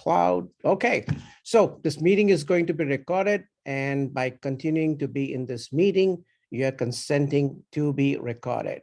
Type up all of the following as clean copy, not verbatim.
cloud. Okay, so this meeting is going to be recorded, and by continuing to be in this meeting, you are consenting to be recorded.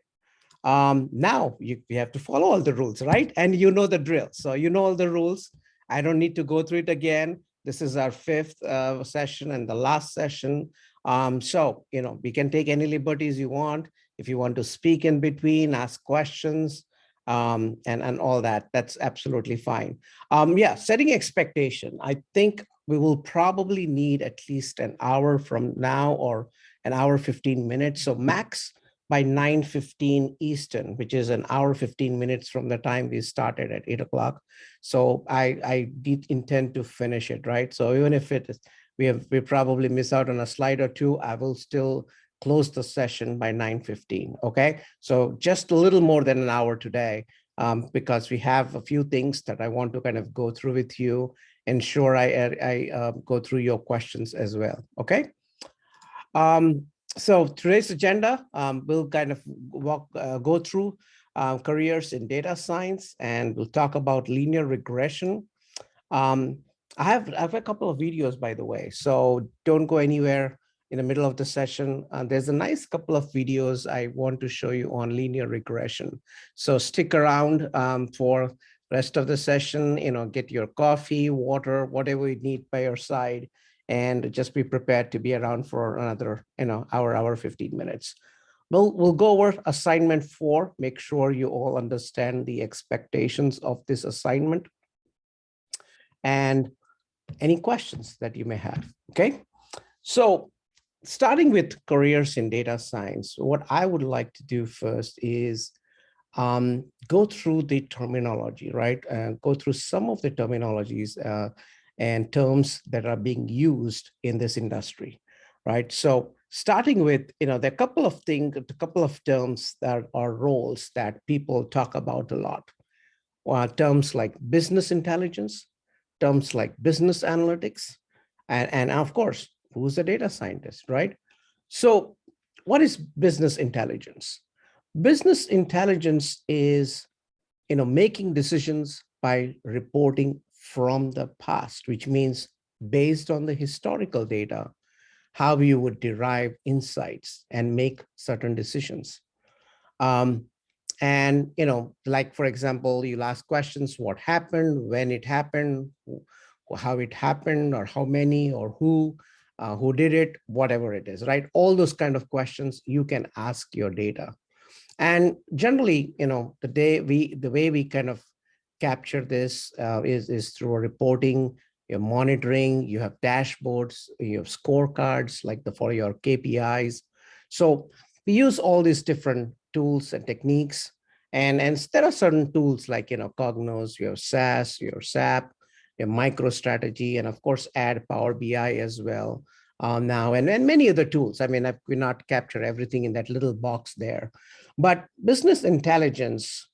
Now you have to follow all the rules, right? And you know the drill. So you know all the rules. I don't need to go through it again. This is our fifth session and the last session. So, we can take any liberties you want. If you want to speak in between, ask questions, and all that, that's absolutely fine. Yeah, setting expectation. I think we will probably need at least an hour from now, or an hour, 15 minutes. So max by 9:15 Eastern, which is an hour, 15 minutes from the time we started at 8 o'clock. So I did intend to finish it, right? So even if it is, we probably miss out on a slide or two, I will still close the session by 9:15, okay? So just a little more than an hour today, because we have a few things that I want to kind of go through with you, ensure I go through your questions as well, okay? So today's agenda, we'll kind of go through careers in data science, and we'll talk about linear regression. I have a couple of videos, by the way, so don't go anywhere in the middle of the session. There's a nice couple of videos I want to show you on linear regression. So stick around for rest of the session, get your coffee, water, whatever you need by your side, and just be prepared to be around for another, hour, 15 minutes. We'll go over assignment 4. Make sure you all understand the expectations of this assignment and any questions that you may have, okay? So starting with careers in data science, what I would like to do first is go through the terminology, right? Go through some of the terminologies and terms that are being used in this industry, right? So starting with, there are a couple of things, a couple of terms that are roles that people talk about a lot. Terms like business intelligence, terms like business analytics, and of course, who's a data scientist, right? So what is business intelligence? Business intelligence is, making decisions by reporting from the past, which means based on the historical data, how you would derive insights and make certain decisions. And, like, for example, you'll ask questions, what happened, when it happened, how it happened, or how many, or who did it, whatever it is, right? All those kind of questions you can ask your data. And generally, the way we kind of capture this is through reporting, you're monitoring, you have dashboards, you have scorecards for your KPIs. So we use all these different tools and techniques. And there are certain tools like, Cognos, your SAS, your SAP, your MicroStrategy, and of course, add Power BI as well now, and many other tools. I mean, I could not capture everything in that little box there. But business intelligence,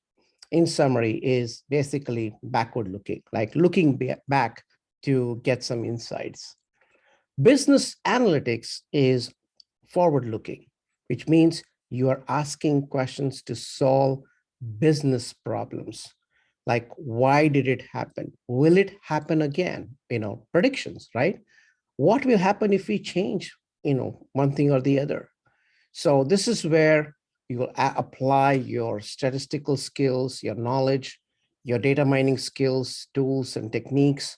in summary, is basically backward looking, like looking back to get some insights. Business analytics is forward looking, which means you are asking questions to solve business problems. Like, why did it happen? Will it happen again? Predictions, right? What will happen if we change, one thing or the other? So this is where you will apply your statistical skills, your knowledge, your data mining skills, tools and techniques,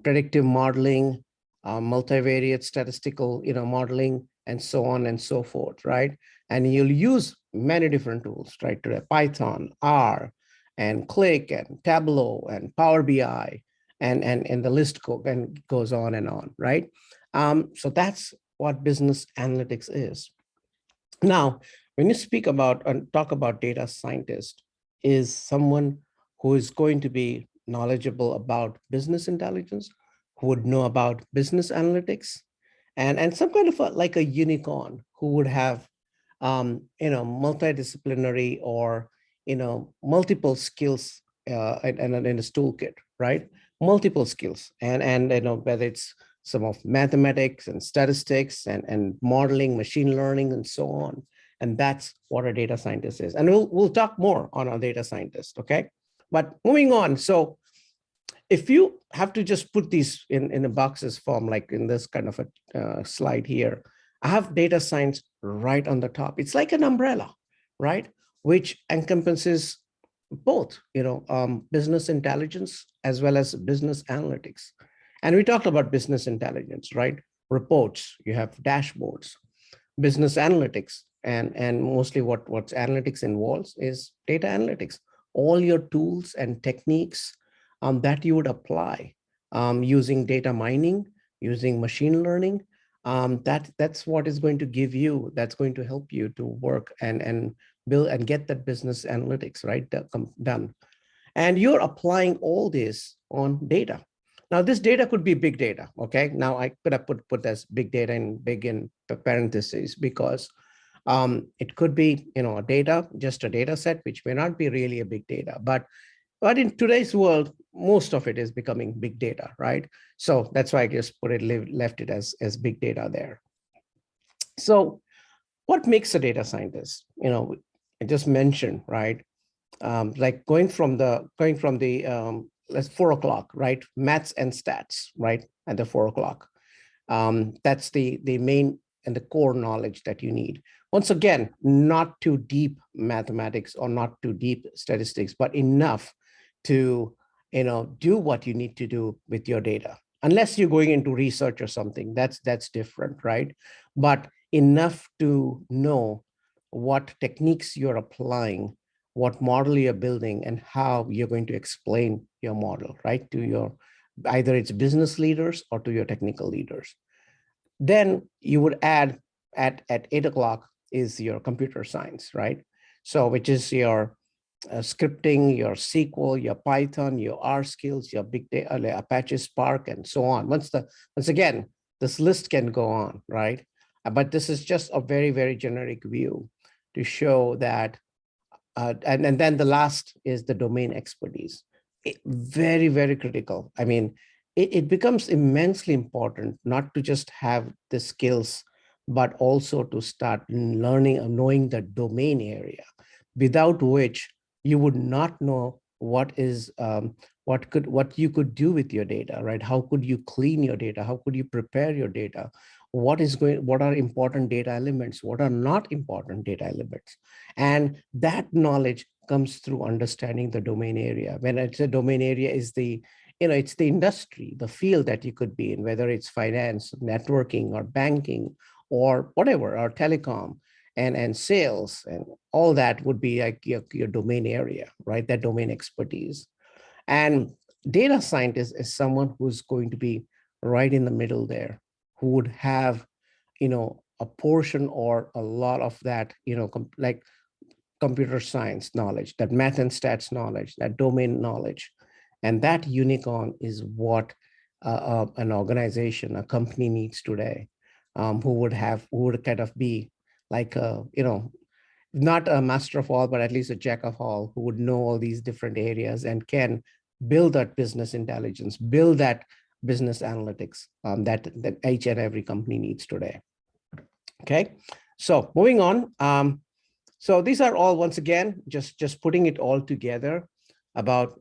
predictive modeling, multivariate statistical, modeling, and so on and so forth, right? And you'll use many different tools, right? Python, R, and Click, and Tableau, and Power BI, and the list goes on and on, right? So that's what business analytics is. Now, when you speak about and talk about data scientist, is someone who is going to be knowledgeable about business intelligence, who would know about business analytics, and some kind of like a unicorn who would have multidisciplinary or multiple skills in a toolkit, right? Multiple skills, and whether it's some of mathematics and statistics and modeling, machine learning, and so on. And that's what a data scientist is. And we'll talk more on a data scientist, okay? But moving on, so If you have to just put these in a boxes form, like in this kind of a slide here, I have data science right on the top. It's like an umbrella, right? Which encompasses both, business intelligence as well as business analytics. And we talked about business intelligence, right? Reports, you have dashboards, business analytics, and mostly what's analytics involves is data analytics. All your tools and techniques that you would apply using data mining, using machine learning, that's what is going to give you, that's going to help you to work and build and get that business analytics right done. And you're applying all this on data. Now, this data could be big data. Okay. Now I could have put as big data in big in parentheses because it could be, a data, just a data set, which may not be really a big data, but in today's world, most of it is becoming big data, right? So that's why I just put it, left it as big data there. So what makes a data scientist? I just mentioned, right? Like going from the let's 4 o'clock, right? Maths and stats, right? At the 4 o'clock. That's the main and the core knowledge that you need. Once again, not too deep mathematics or not too deep statistics, but enough to do what you need to do with your data. Unless you're going into research or something, that's different, right? But enough to know what techniques you're applying, what model you're building, and how you're going to explain your model, right? To your, either it's business leaders or to your technical leaders. Then you would add at 8 o'clock is your computer science, right? So which is your scripting, your SQL, your Python, your R skills, your big data, Apache Spark, and so on. Once again, this list can go on, right? But this is just a very, very generic view to show that, and then the last is the domain expertise. Very, very critical. I mean, it becomes immensely important not to just have the skills, but also to start learning and knowing the domain area, without which you would not know what is what you could do with your data, right? How could you clean your data? How could you prepare your data? What are important data elements? What are not important data elements? And that knowledge comes through understanding the domain area. When I say domain area, is the it's the industry, the field that you could be in, whether it's finance, networking, or banking, or whatever, or telecom, and sales, and all that would be like your domain area, right? That domain expertise. And data scientist is someone who's going to be right in the middle there, who would have, a portion or a lot of that, like computer science knowledge, that math and stats knowledge, that domain knowledge. And that unicorn is what an organization, a company needs today, who would kind of be like not a master of all, but at least a jack of all, who would know all these different areas and can build that business intelligence, build that business analytics that each and every company needs today. Okay, so moving on. So these are all, once again, just putting it all together about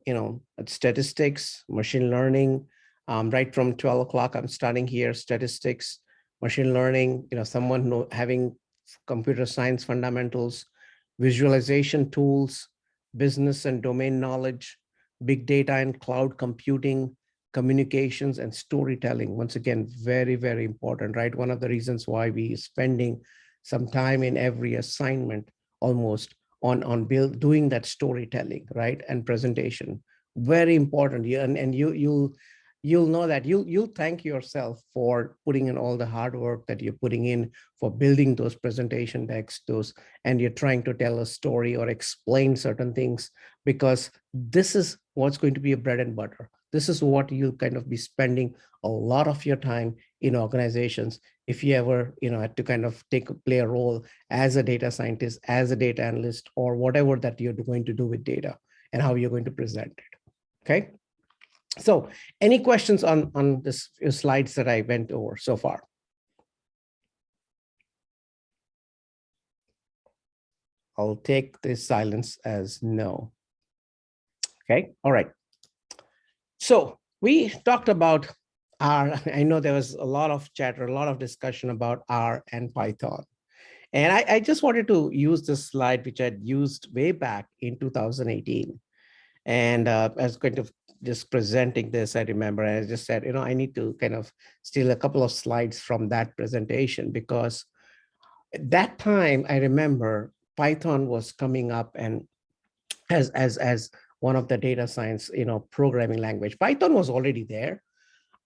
statistics, machine learning. Right from 12 o'clock, I'm starting here, statistics, machine learning, someone having computer science fundamentals, visualization tools, business and domain knowledge, big data and cloud computing, communications, and storytelling. Once again, very, very important, right? One of the reasons why we are spending some time in every assignment almost on doing that storytelling, right? And presentation, very important. And you'll know that you'll thank yourself for putting in all the hard work that you're putting in for building those presentation decks, and you're trying to tell a story or explain certain things, because this is what's going to be a bread and butter. This is what you'll kind of be spending a lot of your time in organizations if you ever had to kind of play a role as a data scientist, as a data analyst, or whatever that you're going to do with data and how you're going to present it. Okay. So any questions on this slides that I went over so far? I'll take this silence as no. Okay. All right. So we talked about R. I know there was a lot of chatter, a lot of discussion about R and Python. And I just wanted to use this slide, which I'd used way back in 2018. And I was going to just presenting this, I remember, and I just said, I need to kind of steal a couple of slides from that presentation, because at that time, I remember Python was coming up and as one of the data science, programming language. Python was already there.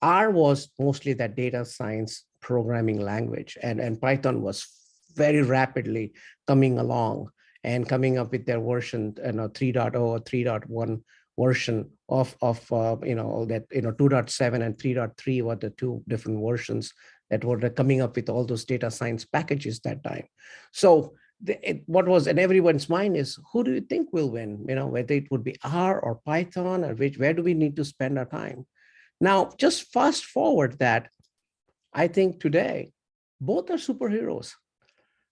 R was mostly that data science programming language, and Python was very rapidly coming along and coming up with their version, 3.0 or 3.1 version of that 2.7 and 3.3 were the two different versions that were coming up with all those data science packages that time. So what was in everyone's mind is, who do you think will win? Whether it would be R or Python, or where do we need to spend our time? Now, just fast forward that, I think today, both are superheroes.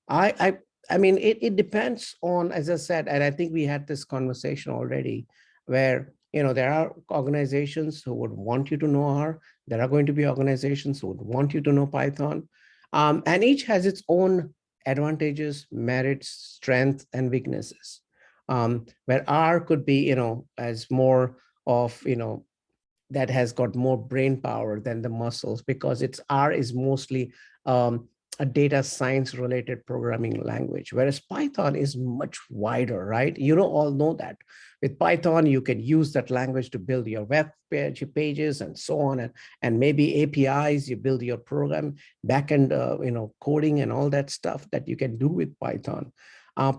I mean, it depends on, as I said, and I think we had this conversation already, where, there are organizations who would want you to know R. There are going to be organizations who would want you to know Python. And each has its own advantages, merits, strengths, and weaknesses. Where R could be, as more of, that has got more brain power than the muscles, because its R is mostly a data science related programming language, whereas Python is much wider, right? You all know that. With Python, you can use that language to build your web pages and so on, and maybe APIs, you build your program, backend, coding and all that stuff that you can do with Python.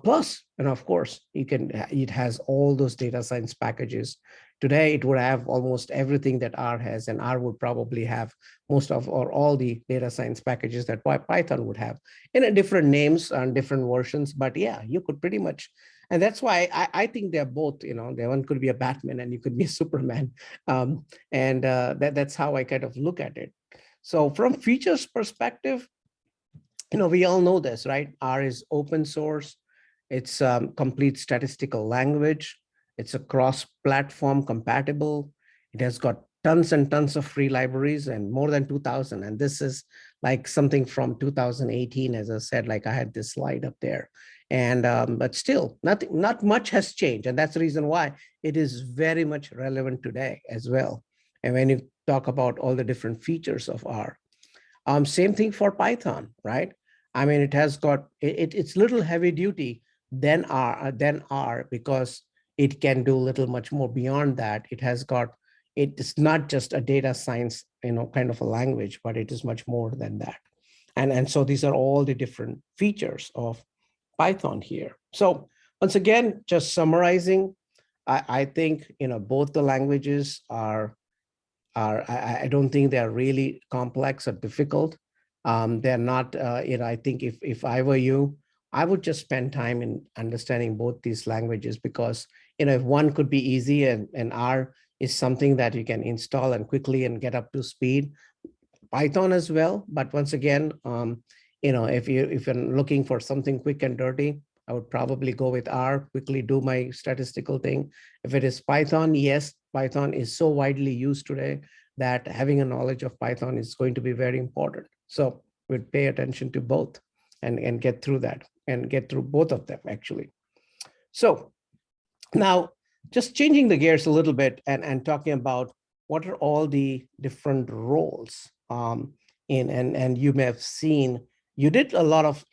Plus, and of course, it has all those data science packages. Today, it would have almost everything that R has, and R would probably have most of or all the data science packages that Python would have, in different names and different versions. But yeah, you could pretty much, and that's why I think they're both, one could be a Batman and you could be a Superman. That's how I kind of look at it. So from features perspective, we all know this, right? R is open source. It's complete statistical language. It's a cross-platform compatible. It has got tons and tons of free libraries, and more than 2,000. And this is like something from 2018, as I said, like I had this slide up there. And but still, not much has changed. And that's the reason why it is very much relevant today as well. And when you talk about all the different features of R, same thing for Python, right? I mean, it has got, it's little heavy duty than R, because it can do a little much more beyond that. It's not just a data science, kind of a language, but it is much more than that. And so these are all the different features of Python here. So once again, just summarizing, I think, both the languages I don't think they're really complex or difficult. They're not, I think if I were you, I would just spend time in understanding both these languages, because, if one could be easy and R is something that you can install and quickly and get up to speed, Python as well. But once again, if you're looking for something quick and dirty, I would probably go with R, quickly do my statistical thing. If it is Python, yes, Python is so widely used today that having a knowledge of Python is going to be very important. So we'd pay attention to both and get through that and get through both of them, actually. So now, just changing the gears a little bit and talking about what are all the different roles. And you may have seen, you did a lot of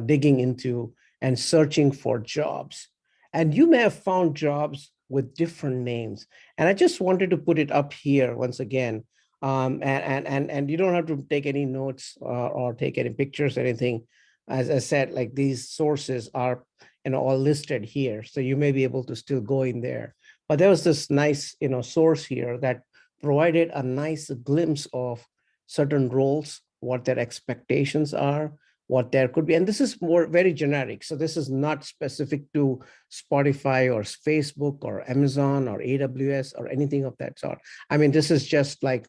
digging into and searching for jobs, and you may have found jobs with different names. And I just wanted to put it up here once again. And you don't have to take any notes or take any pictures or anything. As I said, like, these sources are all listed here, so you may be able to still go in there. But there was this nice source here that provided a nice glimpse of certain roles, what their expectations are, what there could be. And this is more very generic. So this is not specific to Spotify or Facebook or Amazon or AWS or anything of that sort. I mean, this is just like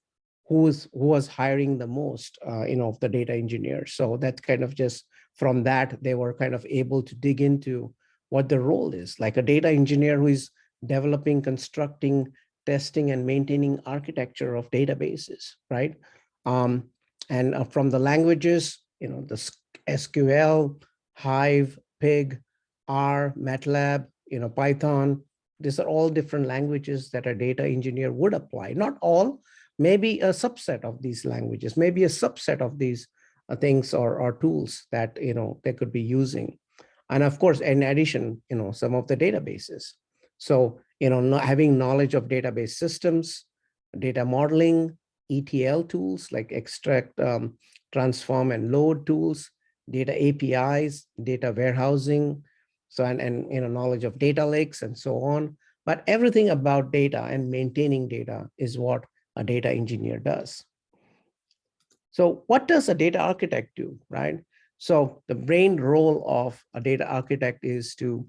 who was hiring the most, of the data engineers. So that's kind of just from that, they were kind of able to dig into what the role is, like a data engineer who is developing, constructing testing, and maintaining architecture of databases, right? And from the languages, the SQL, Hive, Pig, R, MATLAB, Python. These are all different languages that a data engineer would apply. Not all, maybe a subset of these languages, maybe a subset of these things or tools that they could be using. And of course, in addition, some of the databases. So, having knowledge of database systems, data modeling, ETL tools like extract, transform, and load tools, data APIs, data warehousing, so and knowledge of data lakes and so on. But everything about data and maintaining data is what a data engineer does. So what does a data architect do, right? So the main role of a data architect is to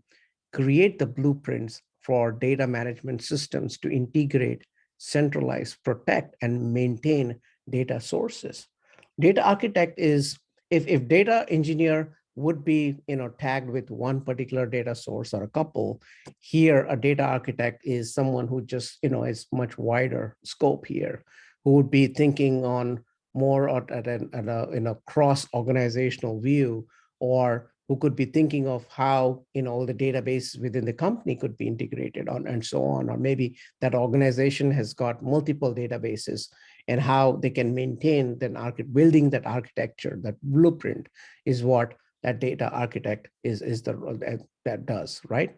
create the blueprints for data management systems to integrate, centralize, protect, and maintain data sources. Data architect is, if data engineer would be tagged with one particular data source or a couple, here a data architect is someone who just is much wider scope here, who would be thinking on more in a cross-organizational view, or who could be thinking of how all the databases within the company could be integrated on and so on, or maybe that organization has got multiple databases and how they can maintain building that architecture, that blueprint is what that data architect is the role that does, right?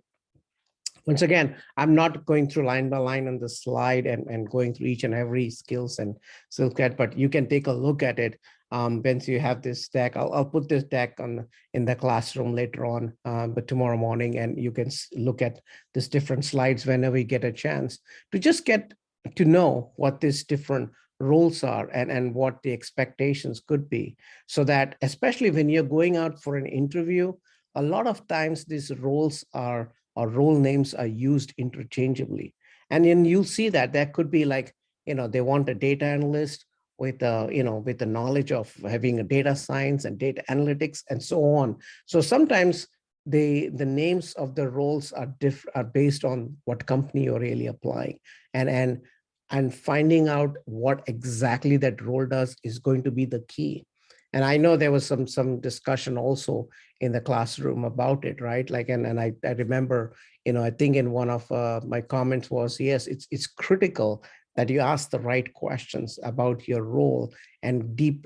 Once again, I'm not going through line by line on the slide and going through each and every skills and skill set, but you can take a look at it once you have this deck. I'll put this deck in the classroom later on, but tomorrow morning, and you can look at these different slides whenever you get a chance to just get to know what these different roles are and what the expectations could be, so that especially when you're going out for an interview, a lot of times these roles or role names are used interchangeably. And then you'll see that there could be like, they want a data analyst with with the knowledge of having a data science and data analytics and so on. So sometimes the names of the roles are based on what company you're really applying, and finding out what exactly that role does is going to be the key. And I know there was some discussion also in the classroom about it, right? Like, and I remember, I think in one of my comments was, yes, it's critical that you ask the right questions about your role and dig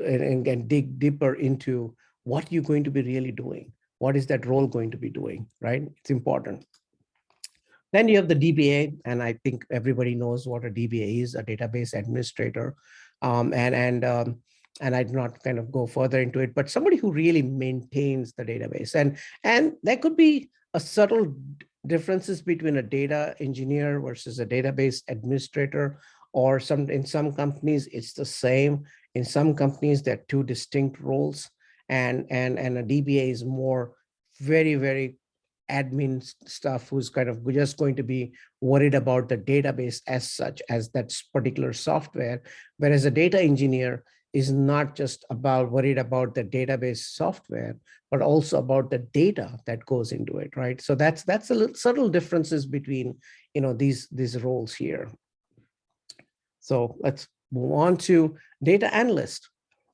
deeper into what you're going to be really doing. What is that role going to be doing, right? It's important. Then you have the DBA, and I think everybody knows what a DBA is, a database administrator. And I do not kind of go further into it, but somebody who really maintains the database. And there could be a subtle differences between a data engineer versus a database administrator, or in some companies it's the same. In some companies, there are two distinct roles, and a DBA is more very admin stuff, who's kind of just going to be worried about the database as such, as that particular software, whereas a data engineer is not just worried about the database software, but also about the data that goes into it, right? So that's a little subtle differences between these roles here. So let's move on to data analyst.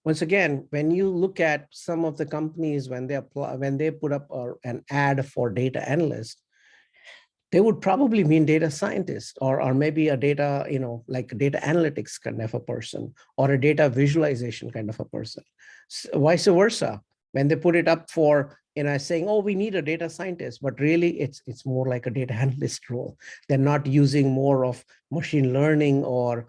Once again, when you look at some of the companies, when they put up an ad for data analyst, they would probably mean data scientist, or maybe a data, like data analytics kind of a person, or a data visualization kind of a person. Vice versa, when they put it up for, saying, oh, we need a data scientist, but really it's more like a data analyst role. They're not using more of machine learning or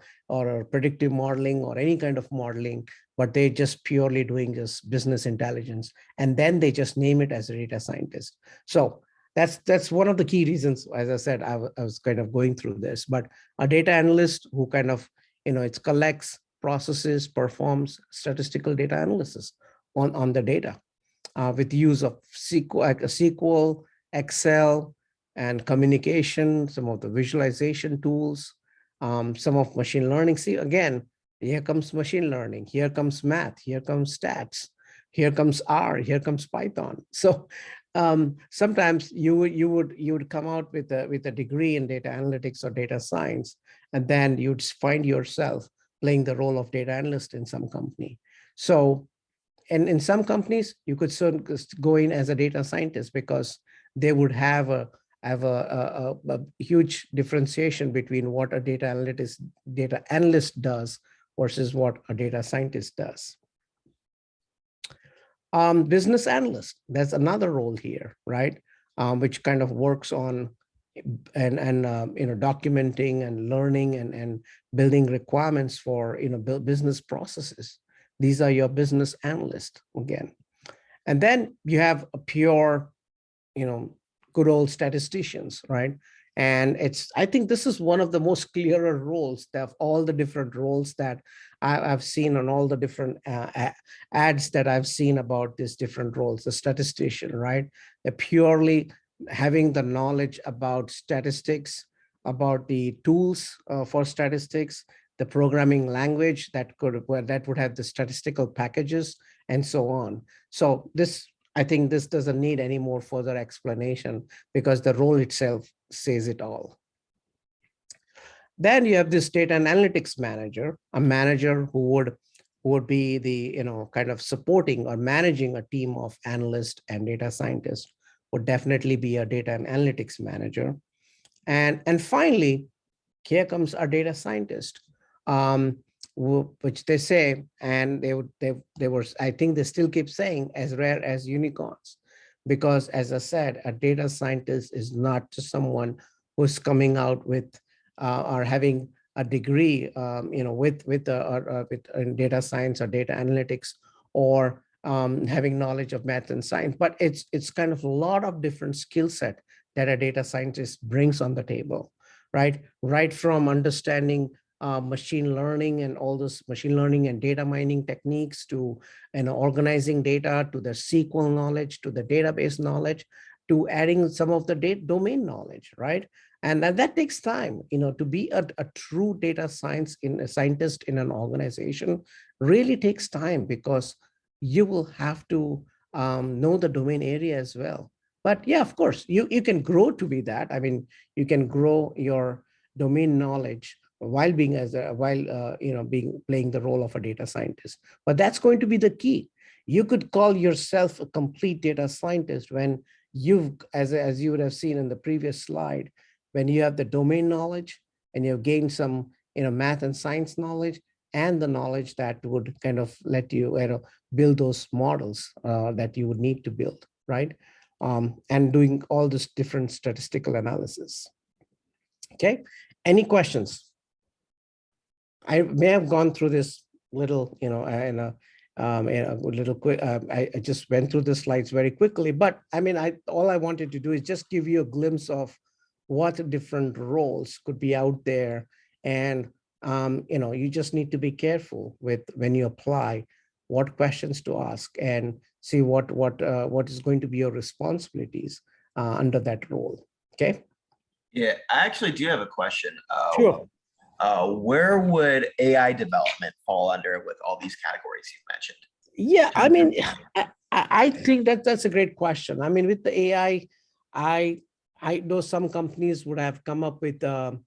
predictive modeling or any kind of modeling, but they're just purely doing just business intelligence. And then they just name it as a data scientist. So that's one of the key reasons, as I said, I was kind of going through this. But a data analyst who kind of, it collects, processes, performs statistical data analysis on the data with the use of SQL, Excel, and communication, some of the visualization tools, some of machine learning. See, again, here comes machine learning, here comes math, here comes stats, here comes R, here comes Python. So sometimes you would come out with a degree in data analytics or data science, and then you'd find yourself playing the role of data analyst in some company. So, and in some companies, you could go in as a data scientist because they would have a huge differentiation between what a data analyst does versus what a data scientist does. Business analyst, that's another role here, right? Which kind of works on and documenting and learning and building requirements for business processes. These are your business analysts again. And then you have a pure, good old statisticians, right? And I think this is one of the most clearer roles of all the different roles that I've seen on all the different ads that I've seen about these different roles. The statistician, right? They're purely having the knowledge about statistics, about the tools for statistics, the programming language that would have the statistical packages, and so on. So I think this doesn't need any more further explanation because the role itself says it all. Then you have this data analytics manager, a manager who would be the kind of supporting or managing a team of analysts and data scientists, would definitely be a data and analytics manager. And finally, here comes our data scientist, which they say, and they were, I think they still keep saying, as rare as unicorns, because as I said, a data scientist is not just someone who's coming out with or having a degree, with data science or data analytics, or having knowledge of math and science, but it's kind of a lot of different skill set that a data scientist brings on the table, right? Right from understanding machine learning and all those machine learning and data mining techniques to organizing data, to the SQL knowledge, to the database knowledge, to adding some of the domain knowledge, right? And that takes time, to be a true data scientist in an organization really takes time, because you will have to know the domain area as well. But yeah, of course, you can grow to be that. I mean, you can grow your domain knowledge while being playing the role of a data scientist. But that's going to be the key. You could call yourself a complete data scientist when as you would have seen in the previous slide, when you have the domain knowledge and you've gained some math and science knowledge, and the knowledge that would kind of let you build those models that you would need to build, right? And doing all this different statistical analysis. Okay, any questions? I may have gone through this little, a little quick. I just went through the slides very quickly, but I mean, all I wanted to do is just give you a glimpse of what different roles could be out there, and you just need to be careful with when you apply, what questions to ask, and see what is going to be your responsibilities under that role. Okay. Yeah, I actually do have a question. Sure. Where would AI development fall under with all these categories you've mentioned? Yeah, I mean, I think that's a great question. I mean, with the AI, I know some companies would have come up with a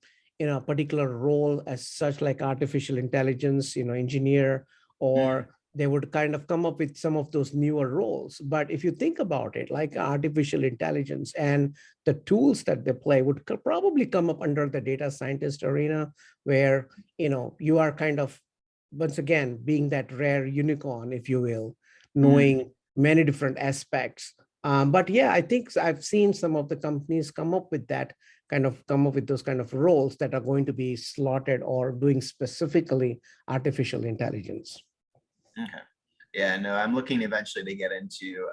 particular role as such, like artificial intelligence, engineer, or they would kind of come up with some of those newer roles. But if you think about it, like artificial intelligence and the tools that they play would probably come up under the data scientist arena, where you are kind of, once again, being that rare unicorn, if you will, knowing many different aspects. But yeah, I think I've seen some of the companies come up with those kind of roles that are going to be slotted or doing specifically artificial intelligence. Okay. Yeah, no, I'm looking eventually to get into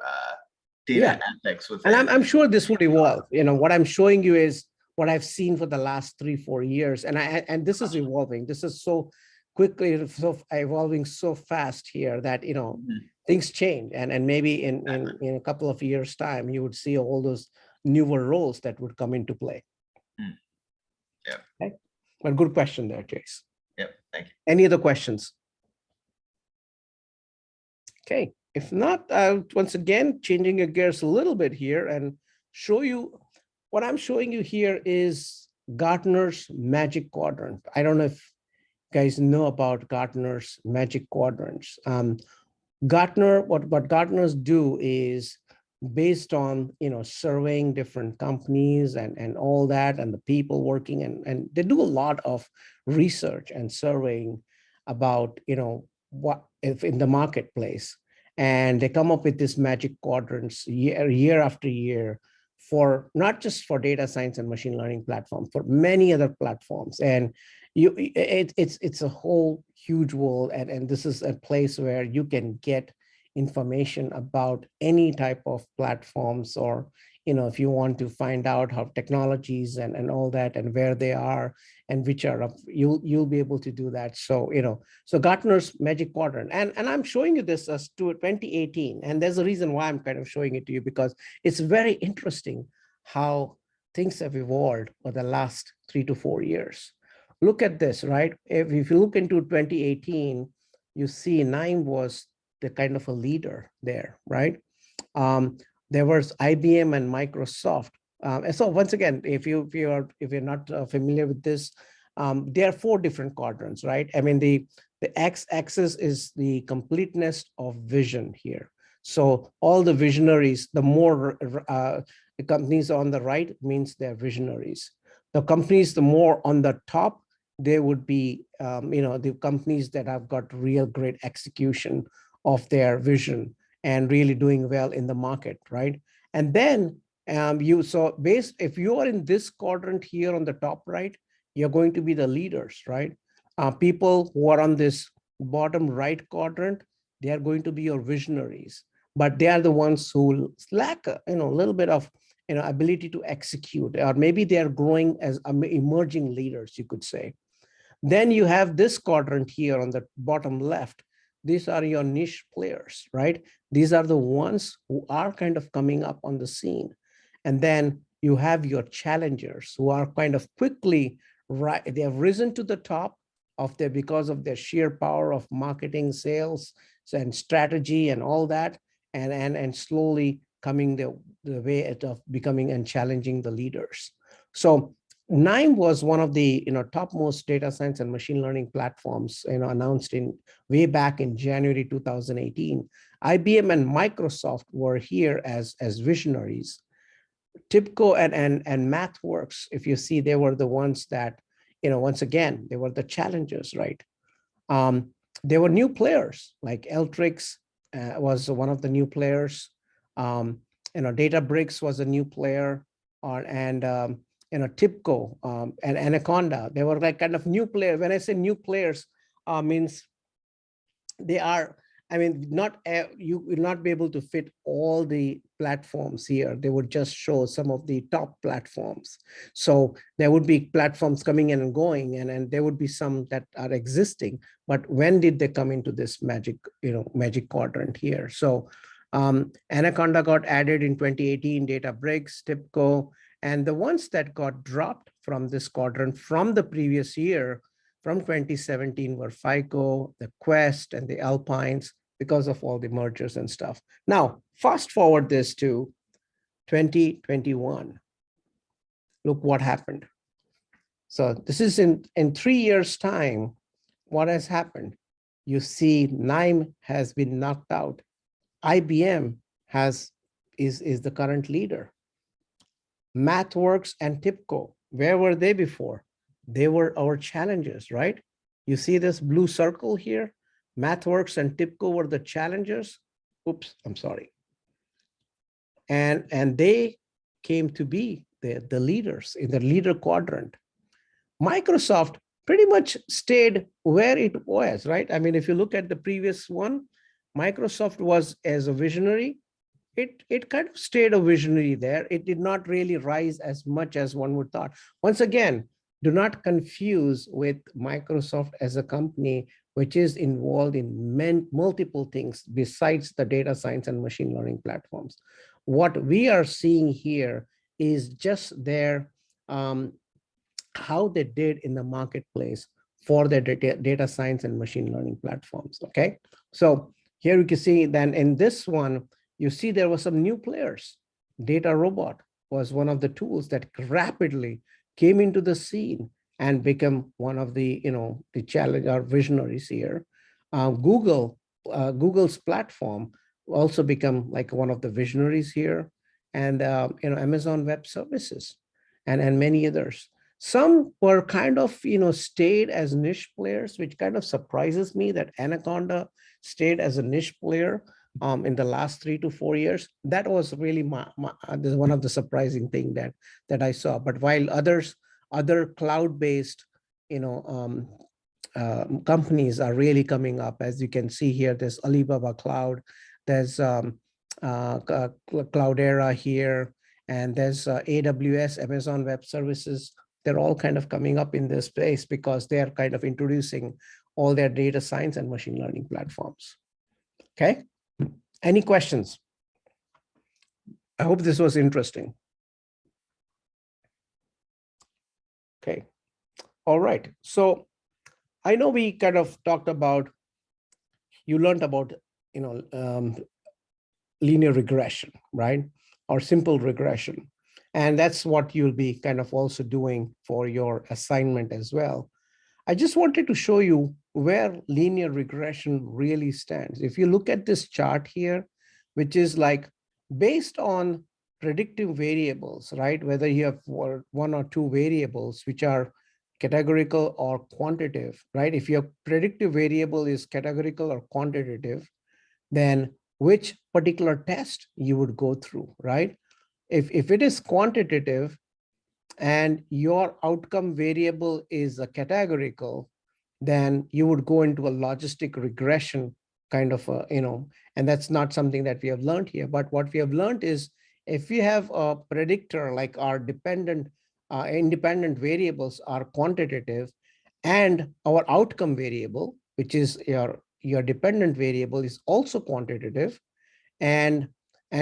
data ethics with. And I'm sure this would evolve. What I'm showing you is what I've seen for the last 3-4 years, and this is evolving. This is so quickly, so evolving so fast here that things change, and maybe in a couple of years' time, you would see all those newer roles that would come into play. Yeah. Okay. But good question there, Chase. Yep. Thank you. Any other questions? Okay. If not, once again, changing your gears a little bit here and show you what I'm showing you here is Gartner's Magic Quadrant. I don't know if you guys know about Gartner's Magic Quadrants. Gartner, what Gartners do is based on, surveying different companies and all that, and the people working, and they do a lot of research and surveying about, what if in the marketplace. And they come up with this Magic Quadrants year after year for not just for data science and machine learning platforms, for many other platforms. And it's a whole huge world, and this is a place where you can get information about any type of platforms, or if you want to find out how technologies and all that, and where they are and which are up, you'll be able to do that. So so Gartner's Magic Quadrant, and I'm showing you this as to 2018, and there's a reason why I'm kind of showing it to you, because it's very interesting how things have evolved for the last 3 to 4 years. Look at this, right? If you look into 2018, you see NIME was the kind of a leader there, right? There was IBM and Microsoft. And so once again, if you're not familiar with this, there are 4 different quadrants, right? I mean, the x-axis is the completeness of vision here. So all the visionaries, the more the companies on the right means they're visionaries. The companies, the more on the top, they would be, the companies that have got real great execution of their vision and really doing well in the market, right? And then if you are in this quadrant here on the top right, you're going to be the leaders, right? People who are on this bottom right quadrant, they are going to be your visionaries, but they are the ones who lack a little bit of ability to execute, or maybe they are growing as emerging leaders, you could say. Then you have this quadrant here on the bottom left. These are your niche players, right? These are the ones who are kind of coming up on the scene. And then you have your challengers who are kind of quickly, they have risen to the top of their, because of their sheer power of marketing, sales, and strategy and all that, and slowly coming the way of becoming and challenging the leaders. So NIME was one of the topmost data science and machine learning platforms announced in way back in January 2018. IBM and Microsoft were here as visionaries. TIBCO and MathWorks, if you see, they were the ones that once again they were the challengers, right? There were new players like Alteryx was one of the new players. Databricks was a new player, and TIBCO and Anaconda. They were like kind of new players. When I say new players, means they are, you will not be able to fit all the platforms here. They would just show some of the top platforms. So there would be platforms coming in and going, and there would be some that are existing. But when did they come into this magic quadrant here? So Anaconda got added in 2018, Databricks, TIBCO, and the ones that got dropped from this quadrant from the previous year, from 2017, were FICO, the Quest, and the Alpines, because of all the mergers and stuff. Now, fast forward this to 2021. Look what happened. So this is in 3 years' time, what has happened? You see NIME has been knocked out. IBM is the current leader. MathWorks and TIBCO, where were they before? They were our challengers, right? You see this blue circle here? MathWorks and TIBCO were the challengers. Oops, I'm sorry. And they came to be the leaders in the leader quadrant. Microsoft pretty much stayed where it was, right? I mean, if you look at the previous one, Microsoft was as a visionary. It kind of stayed a visionary there. It did not really rise as much as one would thought. Once again, do not confuse with Microsoft as a company which is involved in multiple things besides the data science and machine learning platforms. What we are seeing here is just their how they did in the marketplace for their data science and machine learning platforms. Okay, so Here you can see then in this one, you see there were some new players. Data Robot was one of the tools that rapidly came into the scene and become one of the, the challenge or visionaries here. Google's platform also become like one of the visionaries here, and Amazon Web Services and many others. Some were kind of, stayed as niche players, which kind of surprises me that Anaconda stayed as a niche player in the last 3 to 4 years. That was really one of the surprising thing that I saw. But while other cloud-based, companies are really coming up, as you can see here, there's Alibaba Cloud, there's Cloudera here, and there's AWS, Amazon Web Services. They're all kind of coming up in this space because they're kind of introducing all their data science and machine learning platforms. Okay, any questions? I hope this was interesting. Okay, all right. So I know we kind of talked about, you learned about, linear regression, right? Or simple regression. And that's what you'll be kind of also doing for your assignment as well. I just wanted to show you where linear regression really stands. If you look at this chart here, which is like based on predictive variables, right? Whether you have one or two variables, which are categorical or quantitative, right? If your predictive variable is categorical or quantitative, then which particular test you would go through, right? If it is quantitative and your outcome variable is a categorical, then you would go into a logistic regression kind of, and that's not something that we have learned here. But what we have learned is if we have a predictor like our independent variables are quantitative, and our outcome variable, which is your dependent variable, is also quantitative, and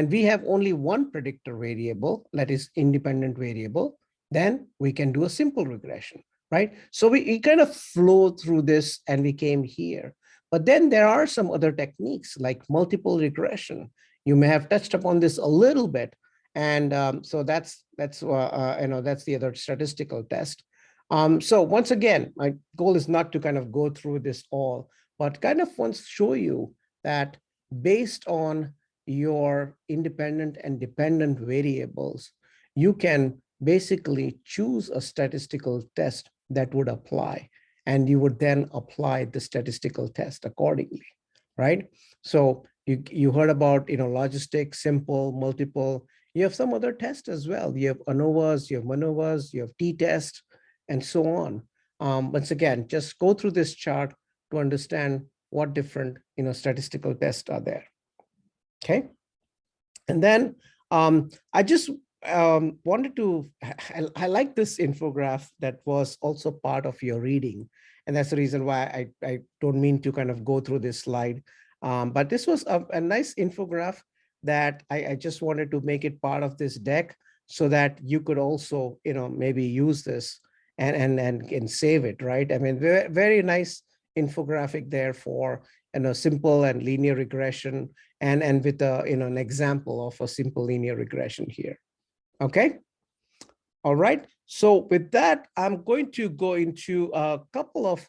we have only one predictor variable that is independent variable, then we can do a simple regression, right? So we kind of flow through this and we came here. But then there are some other techniques like multiple regression. You may have touched upon this a little bit. And so that's the other statistical test. So once again, my goal is not to kind of go through this all, but kind of wants to show you that based on your independent and dependent variables, you can basically choose a statistical test that would apply, and you would then apply the statistical test accordingly, right? So you heard about, logistic, simple, multiple. You have some other tests as well. You have ANOVAs, you have MANOVAs, you have t-test, and so on. Once again, just go through this chart to understand what different, statistical tests are there. Okay. And then I just wanted to, I like this infographic that was also part of your reading. And that's the reason why I don't mean to kind of go through this slide. But this was a nice infographic that I just wanted to make it part of this deck so that you could also, maybe use this and save it, right? I mean, very, very nice infographic there for, simple and linear regression, and with a, an example of a simple linear regression here. Okay. All right. So with that, I'm going to go into a couple of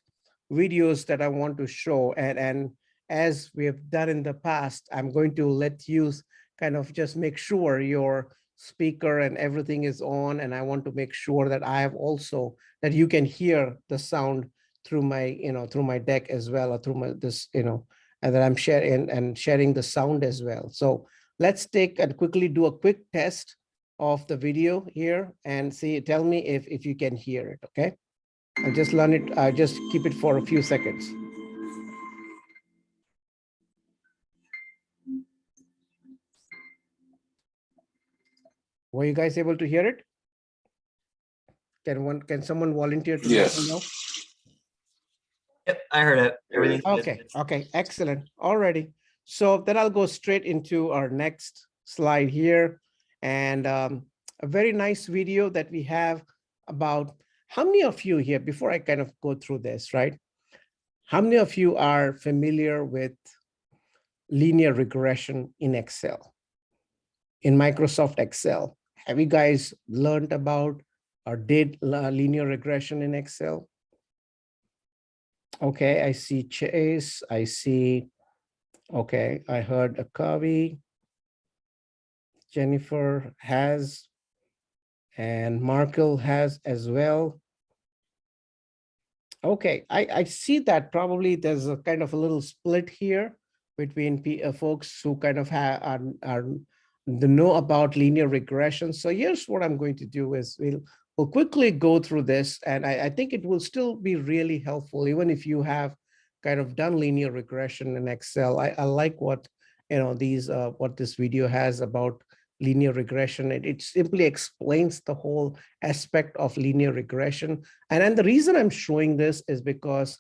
videos that I want to show. And as we have done in the past, I'm going to let you kind of just make sure your speaker and everything is on. And I want to make sure that I have also, that you can hear the sound through my, through my deck as well, or through my, this, and that I'm sharing the sound as well. So let's take and quickly do a quick test of the video here and see, tell me if you can hear it, okay? I'll just learn it, just keep it for a few seconds. Were you guys able to hear it? Can someone volunteer to let me know? Yep, I heard it. Everything's okay, good. Okay, excellent. Alrighty. So then I'll go straight into our next slide here. And a very nice video that we have about, how many of you here, before I kind of go through this, right? How many of you are familiar with linear regression in Excel, in Microsoft Excel. Have you guys learned about or did linear regression in Excel? Okay, I see Chase, I see, okay, I heard a Kavi, Jennifer has, and Markel has as well. Okay, I see that probably there's a kind of a little split here between folks who kind of are know about linear regression. So here's what I'm going to do is we'll quickly go through this, and I think it will still be really helpful, even if you have kind of done linear regression in Excel. I like what what this video has about linear regression. It simply explains the whole aspect of linear regression. And the reason I'm showing this is because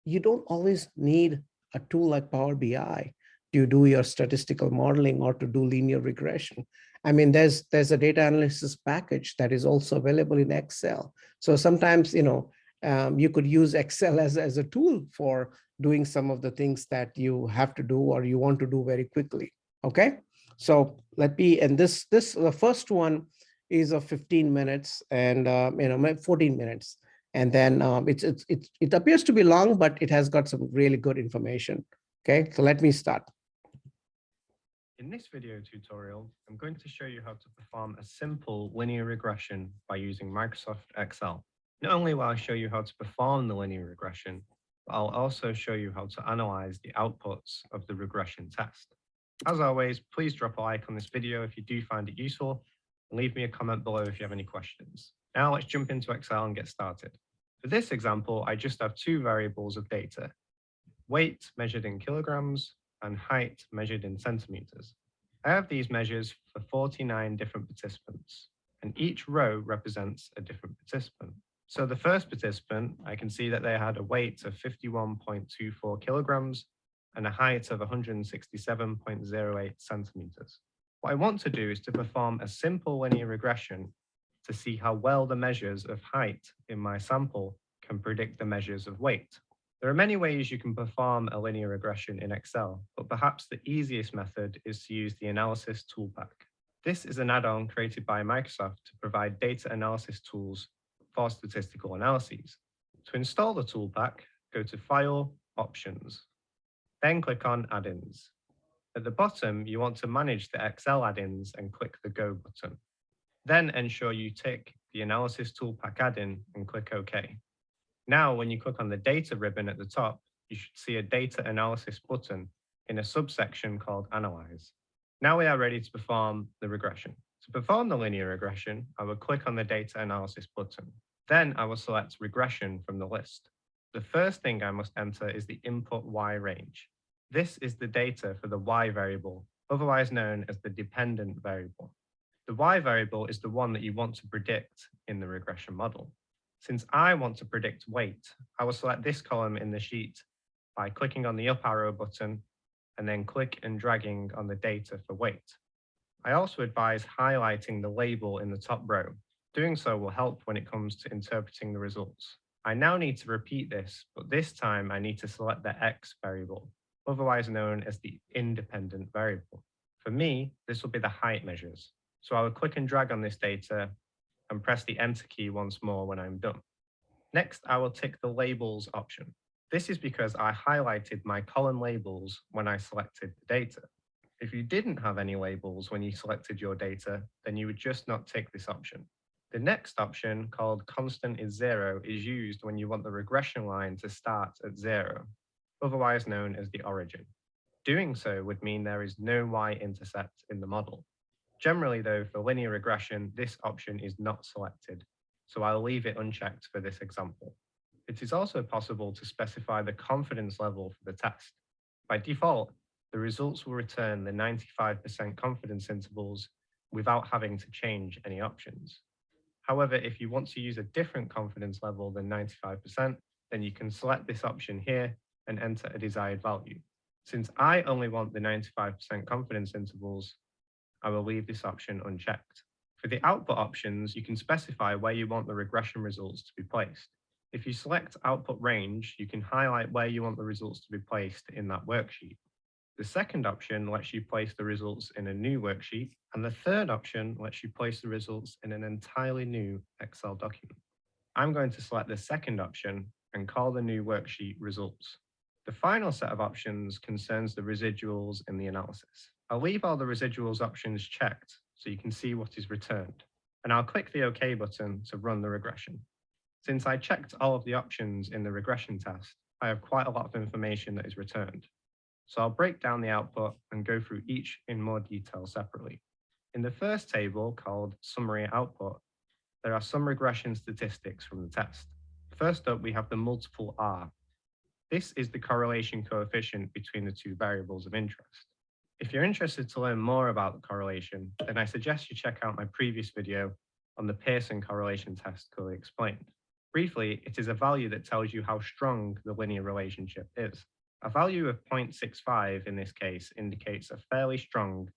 you don't always need a tool like Power BI to do your statistical modeling or to do linear regression. I mean, there's a data analysis package that is also available in Excel. So sometimes, you could use Excel as a tool for doing some of the things that you have to do or you want to do very quickly. Okay. So and the first one is of 15 minutes and 14 minutes. And then it appears to be long, but it has got some really good information. Okay, so let me start. In this video tutorial, I'm going to show you how to perform a simple linear regression by using Microsoft Excel. Not only will I show you how to perform the linear regression, but I'll also show you how to analyze the outputs of the regression test. As always, please drop a like on this video if you do find it useful, and leave me a comment below if you have any questions. Now let's jump into Excel and get started. For this example, I just have two variables of data: weight measured in kilograms and height measured in centimeters. I have these measures for 49 different participants, and each row represents a different participant. So the first participant, I can see that they had a weight of 51.24 kilograms and a height of 167.08 centimeters. What I want to do is to perform a simple linear regression to see how well the measures of height in my sample can predict the measures of weight. There are many ways you can perform a linear regression in Excel, but perhaps the easiest method is to use the Analysis toolpack. This is an add-on created by Microsoft to provide data analysis tools for statistical analyses. To install the toolpack, go to File, Options, then click on Add-ins. At the bottom, you want to manage the Excel add-ins and click the Go button. Then ensure you tick the Analysis toolpack add-in and click OK. Now, when you click on the Data ribbon at the top, you should see a Data Analysis button in a subsection called Analyze. Now we are ready to perform the regression. To perform the linear regression, I will click on the Data Analysis button. Then I will select Regression from the list. The first thing I must enter is the input Y range. This is the data for the Y variable, otherwise known as the dependent variable. The Y variable is the one that you want to predict in the regression model. Since I want to predict weight, I will select this column in the sheet by clicking on the up arrow button and then click and dragging on the data for weight. I also advise highlighting the label in the top row. Doing so will help when it comes to interpreting the results. I now need to repeat this, but this time I need to select the X variable, otherwise known as the independent variable. For me, this will be the height measures. So I will click and drag on this data and press the Enter key once more when I'm done. Next, I will tick the Labels option. This is because I highlighted my column labels when I selected the data. If you didn't have any labels when you selected your data, then you would just not tick this option. The next option, called Constant is 0, is used when you want the regression line to start at 0, otherwise known as the origin. Doing so would mean there is no y-intercept in the model. Generally, though, for linear regression, this option is not selected, so I'll leave it unchecked for this example. It is also possible to specify the confidence level for the test. By default, the results will return the 95% confidence intervals without having to change any options. However, if you want to use a different confidence level than 95%, then you can select this option here and enter a desired value. Since I only want the 95% confidence intervals, I will leave this option unchecked. For the output options, you can specify where you want the regression results to be placed. If you select output range, you can highlight where you want the results to be placed in that worksheet. The second option lets you place the results in a new worksheet, and the third option lets you place the results in an entirely new Excel document. I'm going to select the second option and call the new worksheet results. The final set of options concerns the residuals in the analysis. I'll leave all the residuals options checked so you can see what is returned, and I'll click the OK button to run the regression. Since I checked all of the options in the regression test, I have quite a lot of information that is returned. So I'll break down the output and go through each in more detail separately. In the first table, called Summary Output, there are some regression statistics from the test. First up, we have the multiple R. This is the correlation coefficient between the two variables of interest. If you're interested to learn more about the correlation, then I suggest you check out my previous video on the Pearson correlation test clearly explained. Briefly, it is a value that tells you how strong the linear relationship is. A value of 0.65 in this case indicates a fairly strong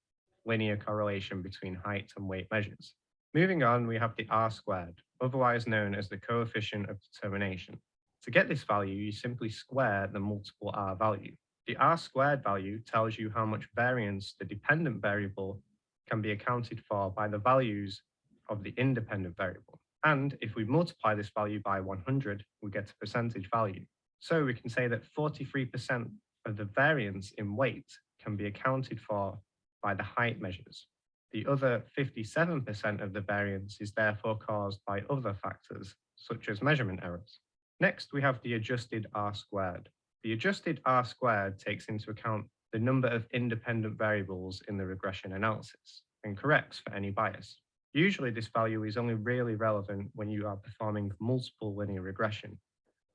linear correlation between height and weight measures. Moving on, we have the R squared, otherwise known as the coefficient of determination. To get this value, you simply square the multiple R value. The R squared value tells you how much variance the dependent variable can be accounted for by the values of the independent variable. And if we multiply this value by 100, we get a percentage value. So we can say that 43% of the variance in weight can be accounted for by the height measures. The other 57% of the variance is therefore caused by other factors, such as measurement errors. Next, we have the adjusted R squared. The adjusted R squared takes into account the number of independent variables in the regression analysis and corrects for any bias. Usually, this value is only really relevant when you are performing multiple linear regression,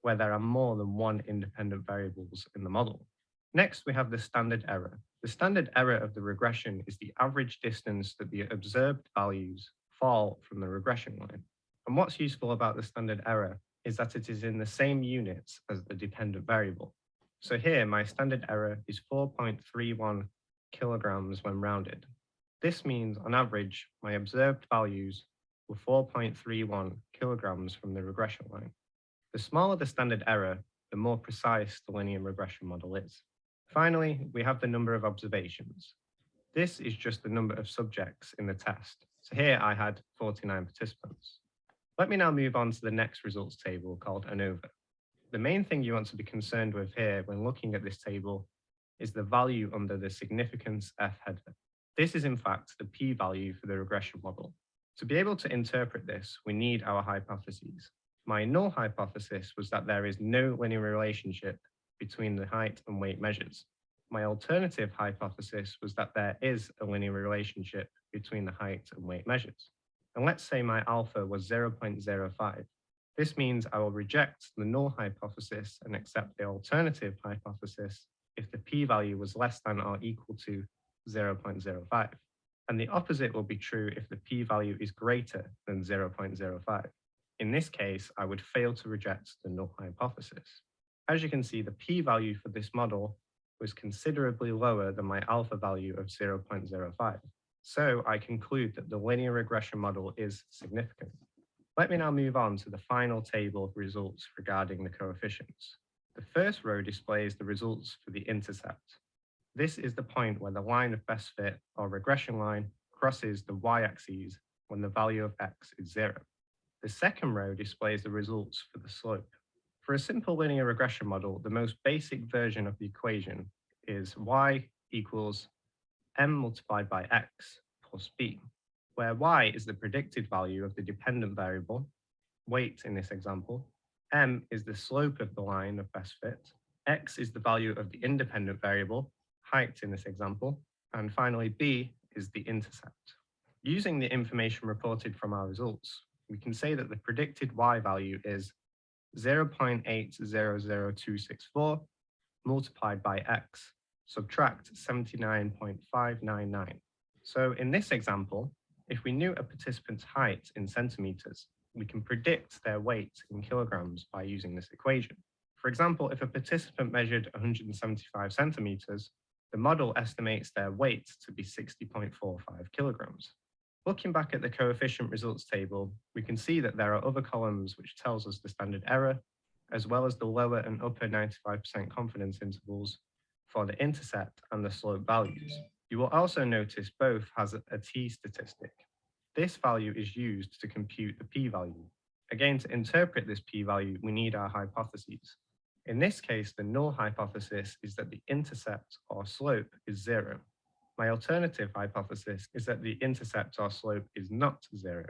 where there are more than one independent variables in the model. Next, we have the standard error. The standard error of the regression is the average distance that the observed values fall from the regression line. And what's useful about the standard error is that it is in the same units as the dependent variable. So here, my standard error is 4.31 kilograms when rounded. This means, on average, my observed values were 4.31 kilograms from the regression line. The smaller the standard error, the more precise the linear regression model is. Finally, we have the number of observations. This is just the number of subjects in the test. So here I had 49 participants. Let me now move on to the next results table called ANOVA. The main thing you want to be concerned with here when looking at this table is the value under the significance F header. This is in fact the p-value for the regression model. To be able to interpret this, we need our hypotheses. My null hypothesis was that there is no linear relationship between the height and weight measures. My alternative hypothesis was that there is a linear relationship between the height and weight measures. And let's say my alpha was 0.05. This means I will reject the null hypothesis and accept the alternative hypothesis if the p-value was less than or equal to 0.05. And the opposite will be true if the p-value is greater than 0.05. In this case, I would fail to reject the null hypothesis. As you can see, the p-value for this model was considerably lower than my alpha value of 0.05. So I conclude that the linear regression model is significant. Let me now move on to the final table of results regarding the coefficients. The first row displays the results for the intercept. This is the point where the line of best fit or regression line crosses the y-axis when the value of x is 0. The second row displays the results for the slope. For a simple linear regression model, the most basic version of the equation is y equals m multiplied by x plus b, where y is the predicted value of the dependent variable, weight in this example, m is the slope of the line of best fit, x is the value of the independent variable, height in this example, and finally b is the intercept. Using the information reported from our results, we can say that the predicted y value is 0.800264 multiplied by x, subtract 79.599. So in this example, if we knew a participant's height in centimeters, we can predict their weight in kilograms by using this equation. For example, if a participant measured 175 centimeters, the model estimates their weight to be 60.45 kilograms. Looking back at the coefficient results table, we can see that there are other columns which tells us the standard error, as well as the lower and upper 95% confidence intervals for the intercept and the slope values. You will also notice both has a t statistic. This value is used to compute the p-value. Again, to interpret this p-value, we need our hypotheses. In this case, the null hypothesis is that the intercept or slope is 0. My alternative hypothesis is that the intercept or slope is not 0.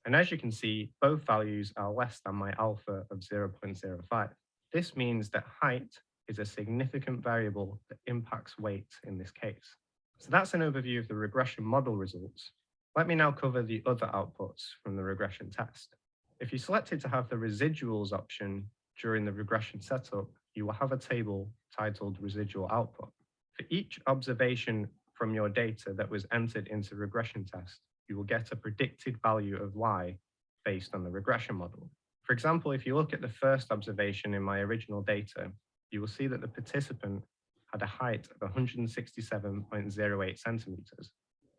And as you can see, both values are less than my alpha of 0.05. This means that height is a significant variable that impacts weight in this case. So that's an overview of the regression model results. Let me now cover the other outputs from the regression test. If you selected to have the residuals option during the regression setup, you will have a table titled residual output. For each observation from your data that was entered into regression test, you will get a predicted value of y based on the regression model. For example, if you look at the first observation in my original data, you will see that the participant had a height of 167.08 centimeters.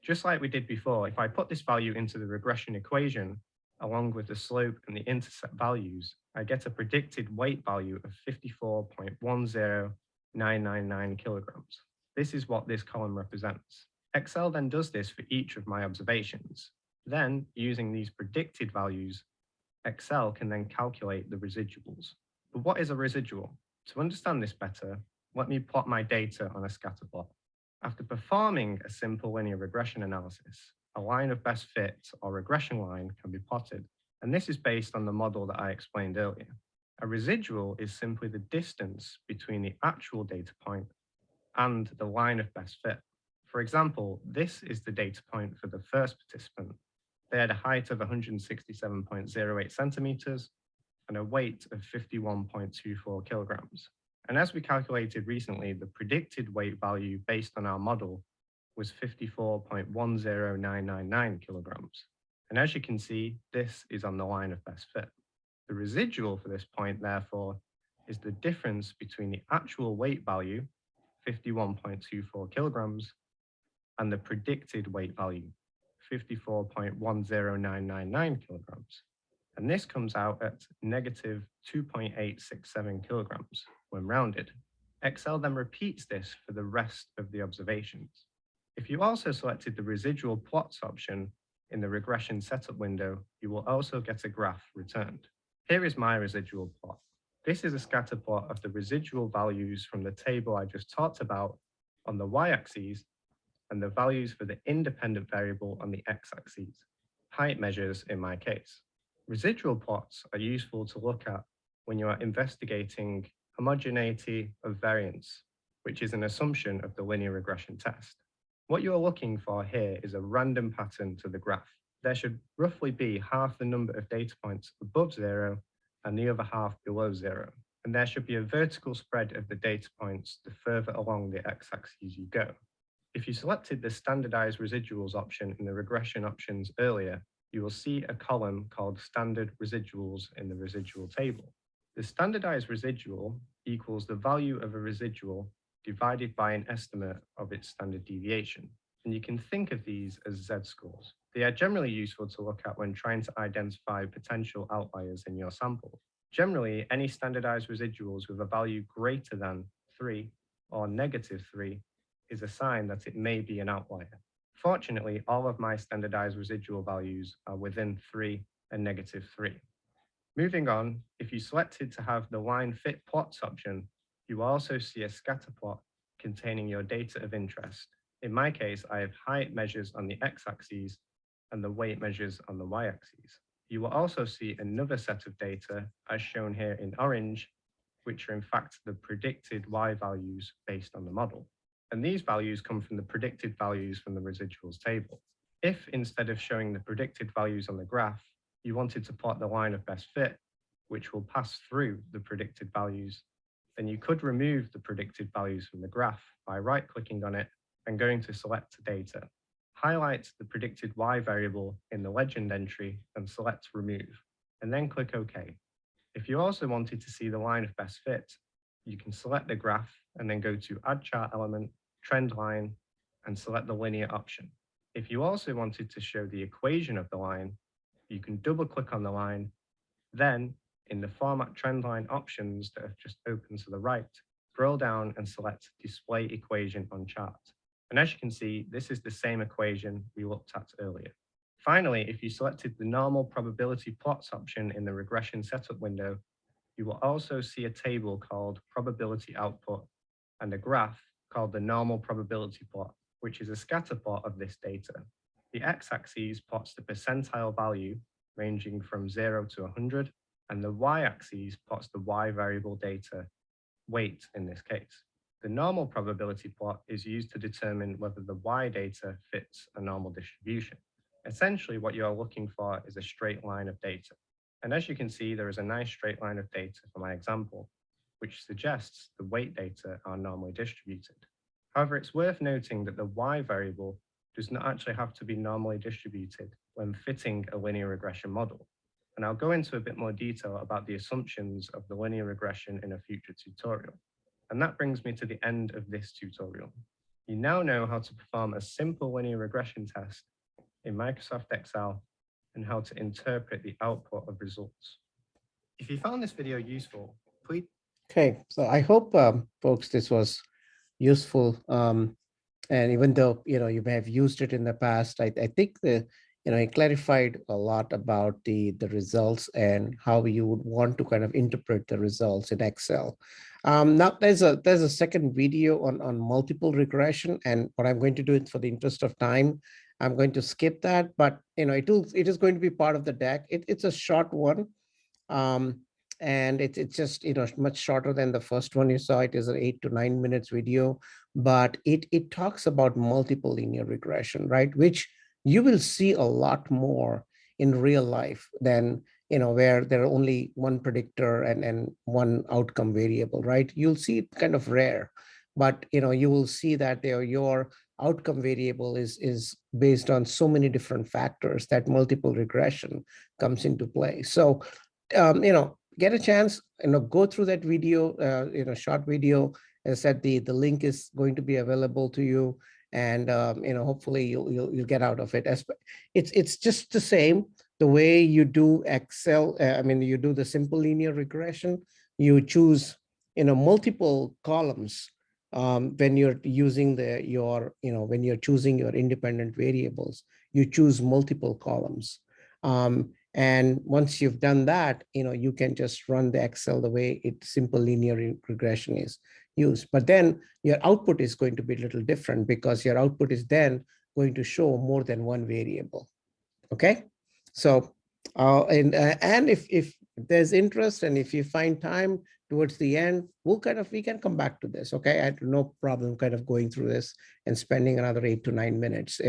Just like we did before, if I put this value into the regression equation, along with the slope and the intercept values, I get a predicted weight value of 54.10999 kilograms. This is what this column represents. Excel then does this for each of my observations. Then, using these predicted values, Excel can then calculate the residuals. But what is a residual? To understand this better, let me plot my data on a scatter plot. After performing a simple linear regression analysis, a line of best fit or regression line can be plotted, and this is based on the model that I explained earlier. A residual is simply the distance between the actual data point and the line of best fit. For example, this is the data point for the first participant. They had a height of 167.08 centimeters and a weight of 51.24 kilograms. And as we calculated recently, the predicted weight value based on our model was 54.10999 kilograms. And as you can see, this is on the line of best fit. The residual for this point, therefore, is the difference between the actual weight value, 51.24 kilograms, and the predicted weight value, 54.10999 kilograms. And this comes out at negative 2.867 kilograms when rounded. Excel then repeats this for the rest of the observations. If you also selected the residual plots option in the regression setup window, you will also get a graph returned. Here is my residual plot. This is a scatter plot of the residual values from the table I just talked about on the y-axis and the values for the independent variable on the x-axis, height measures in my case. Residual plots are useful to look at when you are investigating homogeneity of variance, which is an assumption of the linear regression test. What you are looking for here is a random pattern to the graph. There should roughly be half the number of data points above 0 and the other half below 0. And there should be a vertical spread of the data points the further along the x-axis you go. If you selected the standardized residuals option in the regression options earlier, you will see a column called standard residuals in the residual table. The standardized residual equals the value of a residual divided by an estimate of its standard deviation. And you can think of these as z-scores. They are generally useful to look at when trying to identify potential outliers in your sample. Generally, any standardized residuals with a value greater than 3 or negative 3 is a sign that it may be an outlier. Fortunately, all of my standardized residual values are within 3 and negative 3. Moving on, if you selected to have the line fit plots option, you will also see a scatter plot containing your data of interest. In my case, I have height measures on the x-axis and the weight measures on the y-axis. You will also see another set of data, as shown here in orange, which are in fact the predicted y values based on the model. And these values come from the predicted values from the residuals table. If instead of showing the predicted values on the graph, you wanted to plot the line of best fit, which will pass through the predicted values, then you could remove the predicted values from the graph by right-clicking on it and going to select data. Highlight the predicted y variable in the legend entry and select remove, and then click OK. If you also wanted to see the line of best fit, you can select the graph and then go to add chart element, trend line, and select the linear option. If you also wanted to show the equation of the line, you can double click on the line. Then in the format trend line options that have just opened to the right, scroll down and select Display Equation on Chart. And as you can see, this is the same equation we looked at earlier. Finally, if you selected the normal probability plots option in the regression setup window, you will also see a table called probability output and a graph called the normal probability plot, which is a scatter plot of this data. The x-axis plots the percentile value ranging from 0 to 100, and the y-axis plots the y variable data, weight in this case. The normal probability plot is used to determine whether the y data fits a normal distribution. Essentially, what you are looking for is a straight line of data. And as you can see, there is a nice straight line of data for my example, which suggests the weight data are normally distributed. However, it's worth noting that the y variable does not actually have to be normally distributed when fitting a linear regression model. And I'll go into a bit more detail about the assumptions of the linear regression in a future tutorial. And that brings me to the end of this tutorial. You now know how to perform a simple linear regression test in Microsoft Excel and how to interpret the output of results. If you found this video useful, please. Okay, so I hope, folks, this was useful. And even though, you may have used it in the past, I think it clarified a lot about the results and how you would want to kind of interpret the results in Excel. Now there's a second video on multiple regression, and what I'm going to do is, for the interest of time, I'm going to skip that, but it is going to be part of the deck. It's a short one, and it's just much shorter than the first one you saw. It is an 8 to 9 minutes video, but it talks about multiple linear regression, right? Which you will see a lot more in real life than where there are only one predictor and one outcome variable, right? You'll see it kind of rare, but you will see that your outcome variable is based on so many different factors that multiple regression comes into play. So get a chance, go through that video, short video. As I said, the link is going to be available to you, and hopefully you'll get out of it. It's just the same the way you do Excel. You do the simple linear regression. You choose multiple columns when you're using when you're choosing your independent variables. You choose multiple columns. And once you've done that, you can just run the Excel the way simple linear regression is used. But then your output is going to be a little different, because your output is then going to show more than one variable. Okay, so and if there's interest, and if you find time towards the end, we can come back to this. Okay, I have no problem kind of going through this and spending another 8 to 9 minutes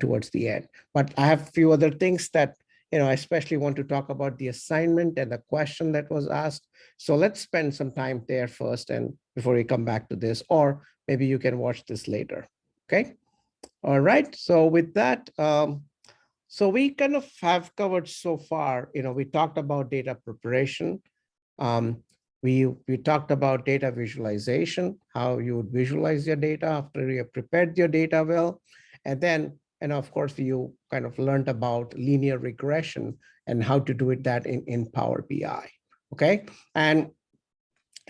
towards the end. But I have a few other things that I especially want to talk about: the assignment and the question that was asked. So let's spend some time there first, and before we come back to this, or maybe you can watch this later. Okay. All right. So with that, so we kind of have covered so far, we talked about data preparation. We talked about data visualization, how you would visualize your data after you have prepared your data well. And then, of course, you kind of learned about linear regression and how to do that in Power BI. Okay. And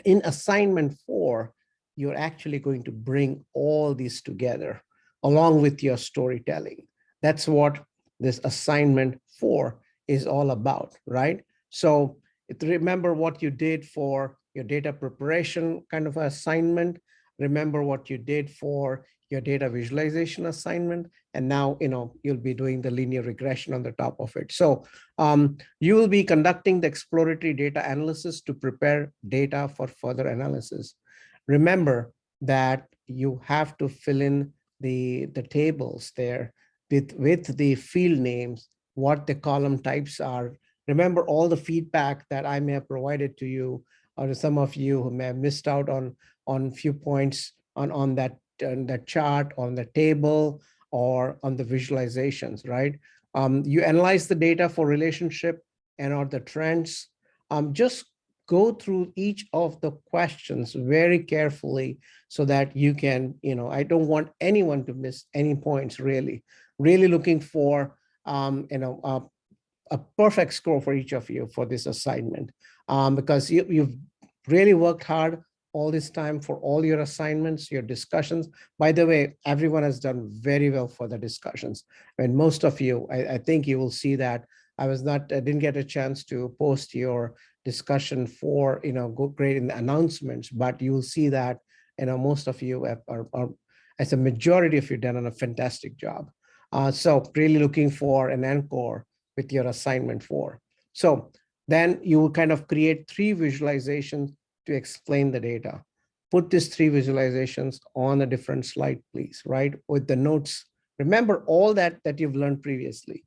in assignment 4, you're actually going to bring all these together along with your storytelling. That's what this assignment 4 is all about, right? So remember what you did for your data preparation kind of assignment. Remember what you did for your data visualization assignment. And now, you'll be doing the linear regression on the top of it. So you will be conducting the exploratory data analysis to prepare data for further analysis. Remember that you have to fill in the tables there with the field names, what the column types are. Remember all the feedback that I may have provided to you, or some of you who may have missed out on few points on that chart, on the table, or on the visualizations, right? You analyze the data for relationship and or the trends. Just go through each of the questions very carefully so that you can, I don't want anyone to miss any points, really looking for, a perfect score for each of you for this assignment, because you've really worked hard all this time for all your assignments, your discussions. By the way, everyone has done very well for the discussions. And most of you, I think you will see that I didn't get a chance to post your discussion for, great in the announcements, but you will see that, most of you are as a majority of you done a fantastic job. So really looking for an encore with your assignment 4. So then you will kind of create 3 visualizations to explain the data. Put these 3 visualizations on a different slide, please, right? With the notes. Remember all that you've learned previously.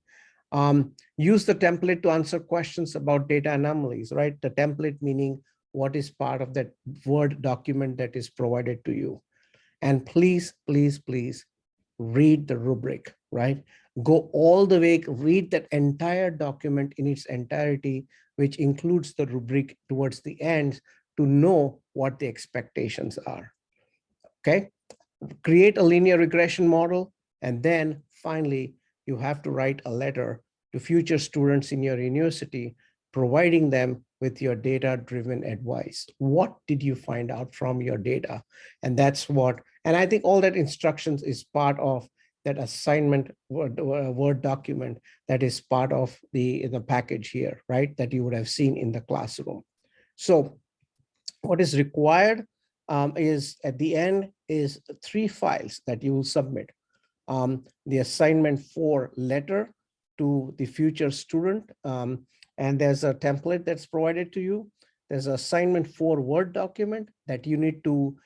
Use the template to answer questions about data anomalies, right? The template meaning what is part of that Word document that is provided to you. And please, please, please read the rubric, right? Go all the way, read that entire document in its entirety, which includes the rubric towards the end to know what the expectations are, okay? Create a linear regression model, and then finally, you have to write a letter to future students in your university, providing them with your data-driven advice. What did you find out from your data? And that's what, and I think all that instructions is part of that assignment Word document that is part of the package here, right? That you would have seen in the classroom. So what is required is at the end is 3 files that you will submit. The assignment 4 letter to the future student, and there's a template that's provided to you. There's an assignment 4 Word document that you need to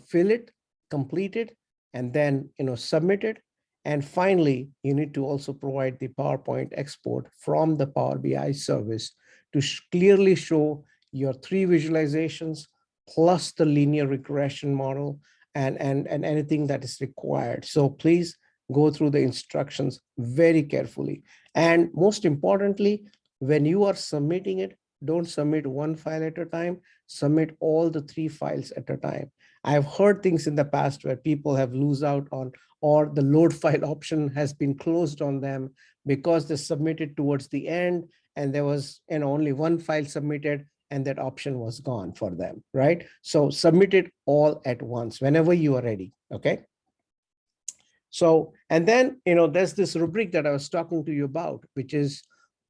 fill it, complete it, and then submit it. And finally, you need to also provide the PowerPoint export from the Power BI service to clearly show your 3 visualizations plus the linear regression model and anything that is required. So please go through the instructions very carefully. And most importantly, when you are submitting it, don't submit 1 file at a time, submit all the 3 files at a time. I've heard things in the past where people have lose out on, or the load file option has been closed on them because they submitted towards the end and there was only 1 file submitted and that option was gone for them, right? So submit it all at once whenever you are ready, okay? So, and then, there's this rubric that I was talking to you about, which is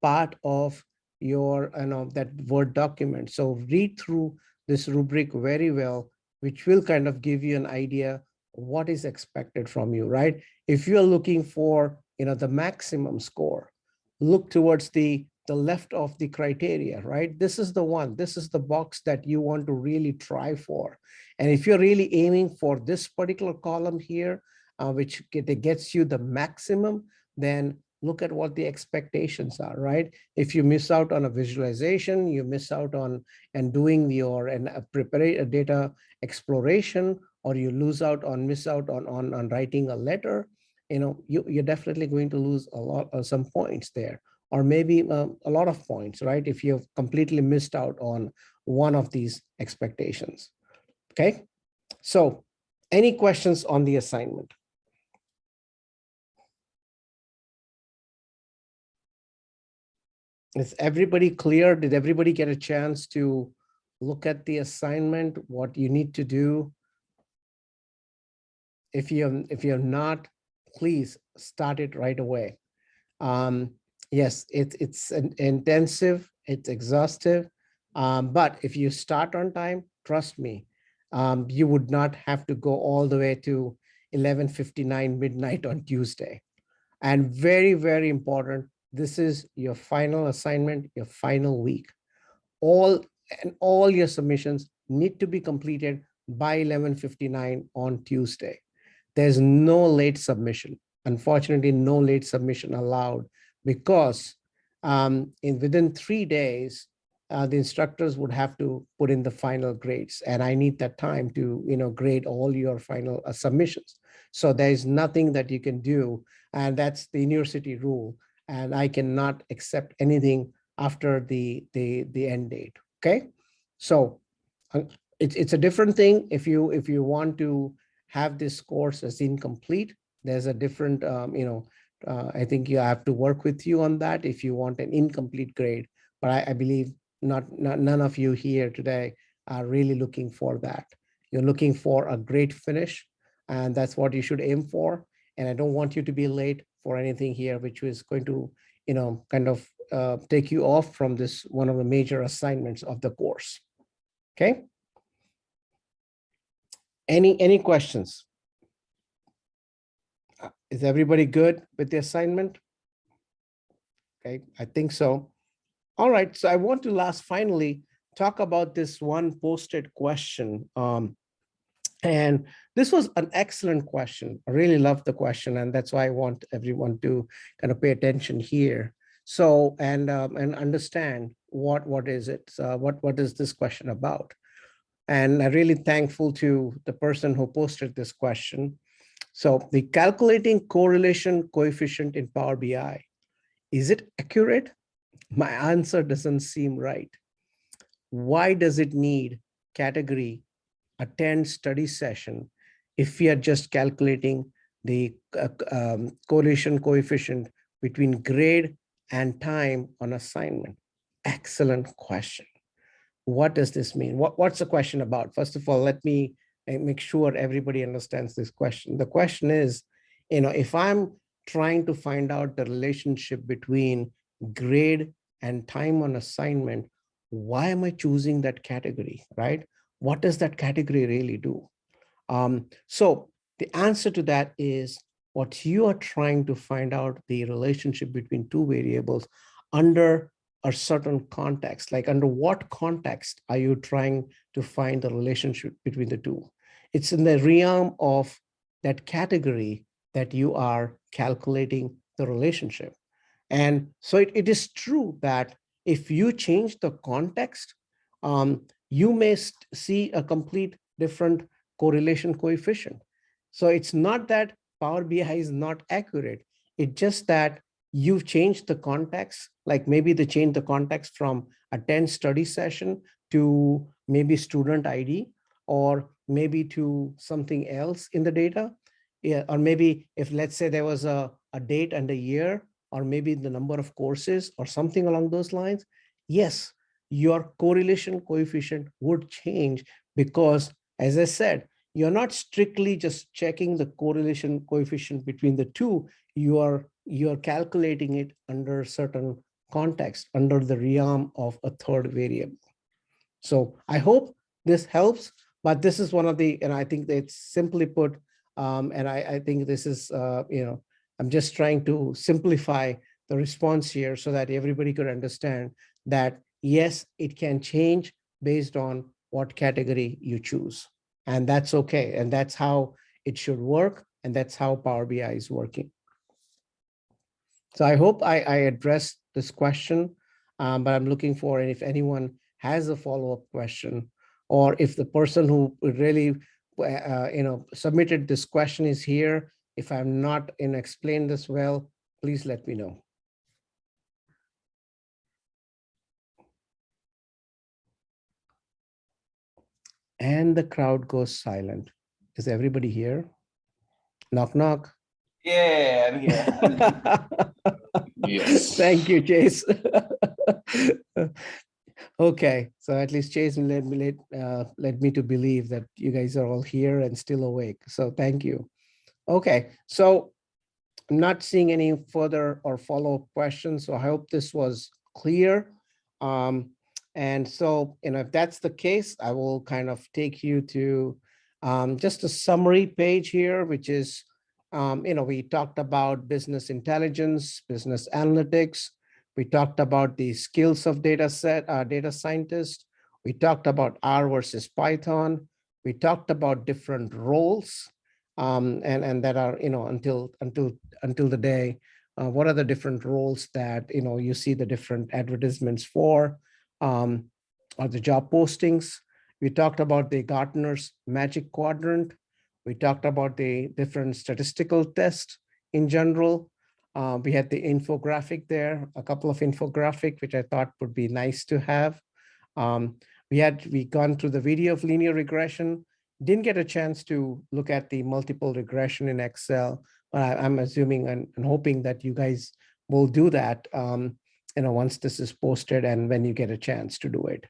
part of your, that Word document. So read through this rubric very well, which will kind of give you an idea what is expected from you, right? If you're looking for, the maximum score, look towards the left of the criteria, right? This is the one, this is the box that you want to really try for. And if you're really aiming for this particular column here, which gets you the maximum, then look at what the expectations are, right? If you miss out on a visualization, you miss out on doing your prepare data exploration, or you miss out on writing a letter, you're definitely going to lose a lot of some points there, or maybe a lot of points, right? If you've completely missed out on one of these expectations, okay? So any questions on the assignment? Is everybody clear? Did everybody get a chance to look at the assignment, what you need to do? If you're not, please start it right away. Yes, it's intensive, it's exhaustive, but if you start on time, trust me, you would not have to go all the way to 11:59 midnight on Tuesday. And very, very important, this is your final assignment, your final week. All your submissions need to be completed by 11:59 on Tuesday. There's no late submission. Unfortunately, no late submission allowed, because within 3 days, the instructors would have to put in the final grades, and I need that time to grade all your final submissions. So there is nothing that you can do, and that's the university rule, and I cannot accept anything after the end date. Okay, so it's a different thing if you want to have this course as incomplete. There's a different I think you have to work with you on that if you want an incomplete grade. But I believe none of you here today are really looking for that. You're looking for a great finish, and that's what you should aim for. And I don't want you to be late for anything here, which is going to, kind of take you off from this one of the major assignments of the course. Okay. Any questions? Is everybody good with the assignment? Okay, I think so. All right, so I want to finally talk about this one posted question. And this was an excellent question. I really love the question, and that's why I want everyone to kind of pay attention here. So, and understand what is it? What is this question about? And I'm really thankful to the person who posted this question. So the calculating correlation coefficient in Power BI, is it accurate? My answer doesn't seem right. Why does it need category, attend study session, if we are just calculating the correlation coefficient between grade and time on assignment? Excellent question. What does this mean? What's the question about? First of all, let me make sure everybody understands this question. The question is, if I'm trying to find out the relationship between grade and time on assignment, why am I choosing that category, right? What does that category really do? So the answer to that is, what you are trying to find out the relationship between two variables under a certain context. Like, under what context are you trying to find the relationship between the two? It's in the realm of that category that you are calculating the relationship. And so it is true that if you change the context, you may see a complete different correlation coefficient. So it's not that Power BI is not accurate. It's just that you've changed the context, like maybe they changed the context from attend study session to maybe student ID, or maybe to something else in the data. Yeah, or maybe if, let's say, there was a date and a year, or maybe the number of courses or something along those lines, yes, your correlation coefficient would change, because, as I said, you're not strictly just checking the correlation coefficient between the two. You're calculating it under certain context, under the realm of a third variable. So I hope this helps, but this is one of the, and I think it's simply put, and I think this is, I'm just trying to simplify the response here so that everybody could understand that, yes, it can change based on what category you choose. And that's okay. And that's how it should work. And that's how Power BI is working. So I hope I addressed this question, but I'm looking for, and if anyone has a follow-up question, or if the person who really, submitted this question is here, if I'm not explained this well, please let me know. And the crowd goes silent. Is everybody here? Knock, knock. Yeah, I'm here. Yes. Thank you, Chase. Okay, so at least Chase led me to believe that you guys are all here and still awake. So thank you. Okay, so I'm not seeing any further or follow-up questions. So I hope this was clear. And so, if that's the case, I will kind of take you to just a summary page here, which is, we talked about business intelligence, business analytics. We talked about the skills of data scientist. We talked about R versus Python. We talked about different roles, and that are, until the day, what are the different roles that, you see the different advertisements for, or the job postings. We talked about the Gartner's Magic Quadrant. We talked about the different statistical tests in general. We had the infographic there, a couple of infographic, which I thought would be nice to have. We gone through the video of linear regression. Didn't get a chance to look at the multiple regression in Excel, but I'm assuming and hoping that you guys will do that, once this is posted and when you get a chance to do it.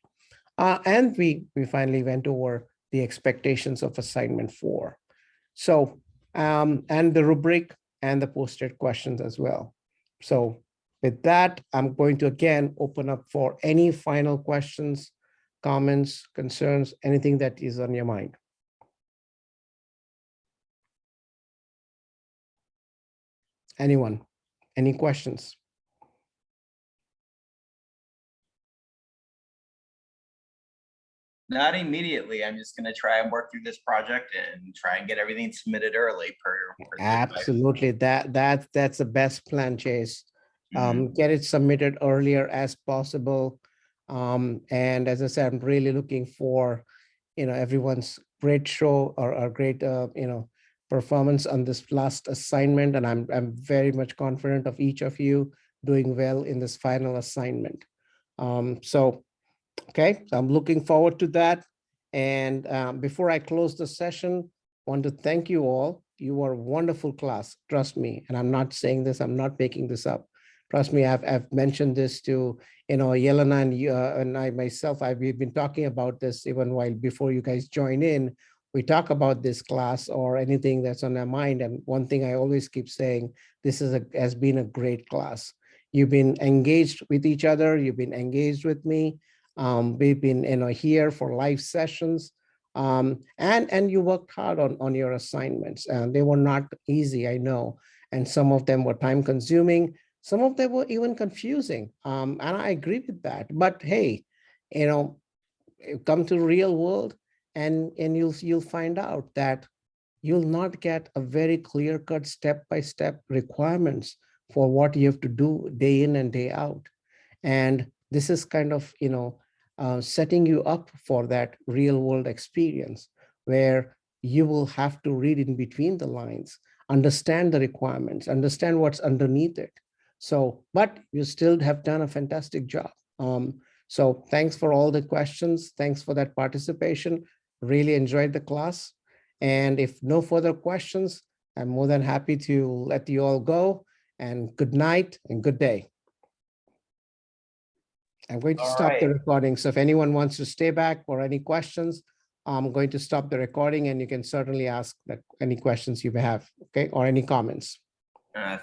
And we finally went over the expectations of assignment 4. So, and the rubric and the posted questions as well. So with that, I'm going to again open up for any final questions, comments, concerns, anything that is on your mind. Anyone? Any questions? Not immediately. I'm just going to try and work through this project and try and get everything submitted early per the advice. Absolutely. That's the best plan, Chase. Get it submitted earlier as possible. And as I said, I'm really looking for, everyone's great show or great, performance on this last assignment. And I'm very much confident of each of you doing well in this final assignment. Okay, so I'm looking forward to that. And before I close the session, I want to thank you all. You are a wonderful class, trust me. And I'm not saying this, I'm not making this up. Trust me, I've mentioned this to, Yelena and I myself, we've been talking about this even while before you guys join in. We talk about this class or anything that's on our mind. And one thing I always keep saying, this has been a great class. You've been engaged with each other. You've been engaged with me. We've been here for live sessions, and you worked hard on your assignments, and they were not easy, I know, and some of them were time consuming, some of them were even confusing, and I agree with that. But hey, come to real world, and you'll find out that you'll not get a very clear-cut step-by-step requirements for what you have to do day in and day out. And this is kind of, setting you up for that real world experience where you will have to read in between the lines, understand the requirements, understand what's underneath it. So, but you still have done a fantastic job. So thanks for all the questions. Thanks for that participation. Really enjoyed the class. And if no further questions, I'm more than happy to let you all go. And good night and good day. I'm going to stop the recording. So if anyone wants to stay back for any questions, I'm going to stop the recording, and you can certainly ask any questions you may have, okay, or any comments.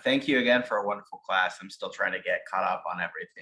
Thank you again for a wonderful class. I'm still trying to get caught up on everything.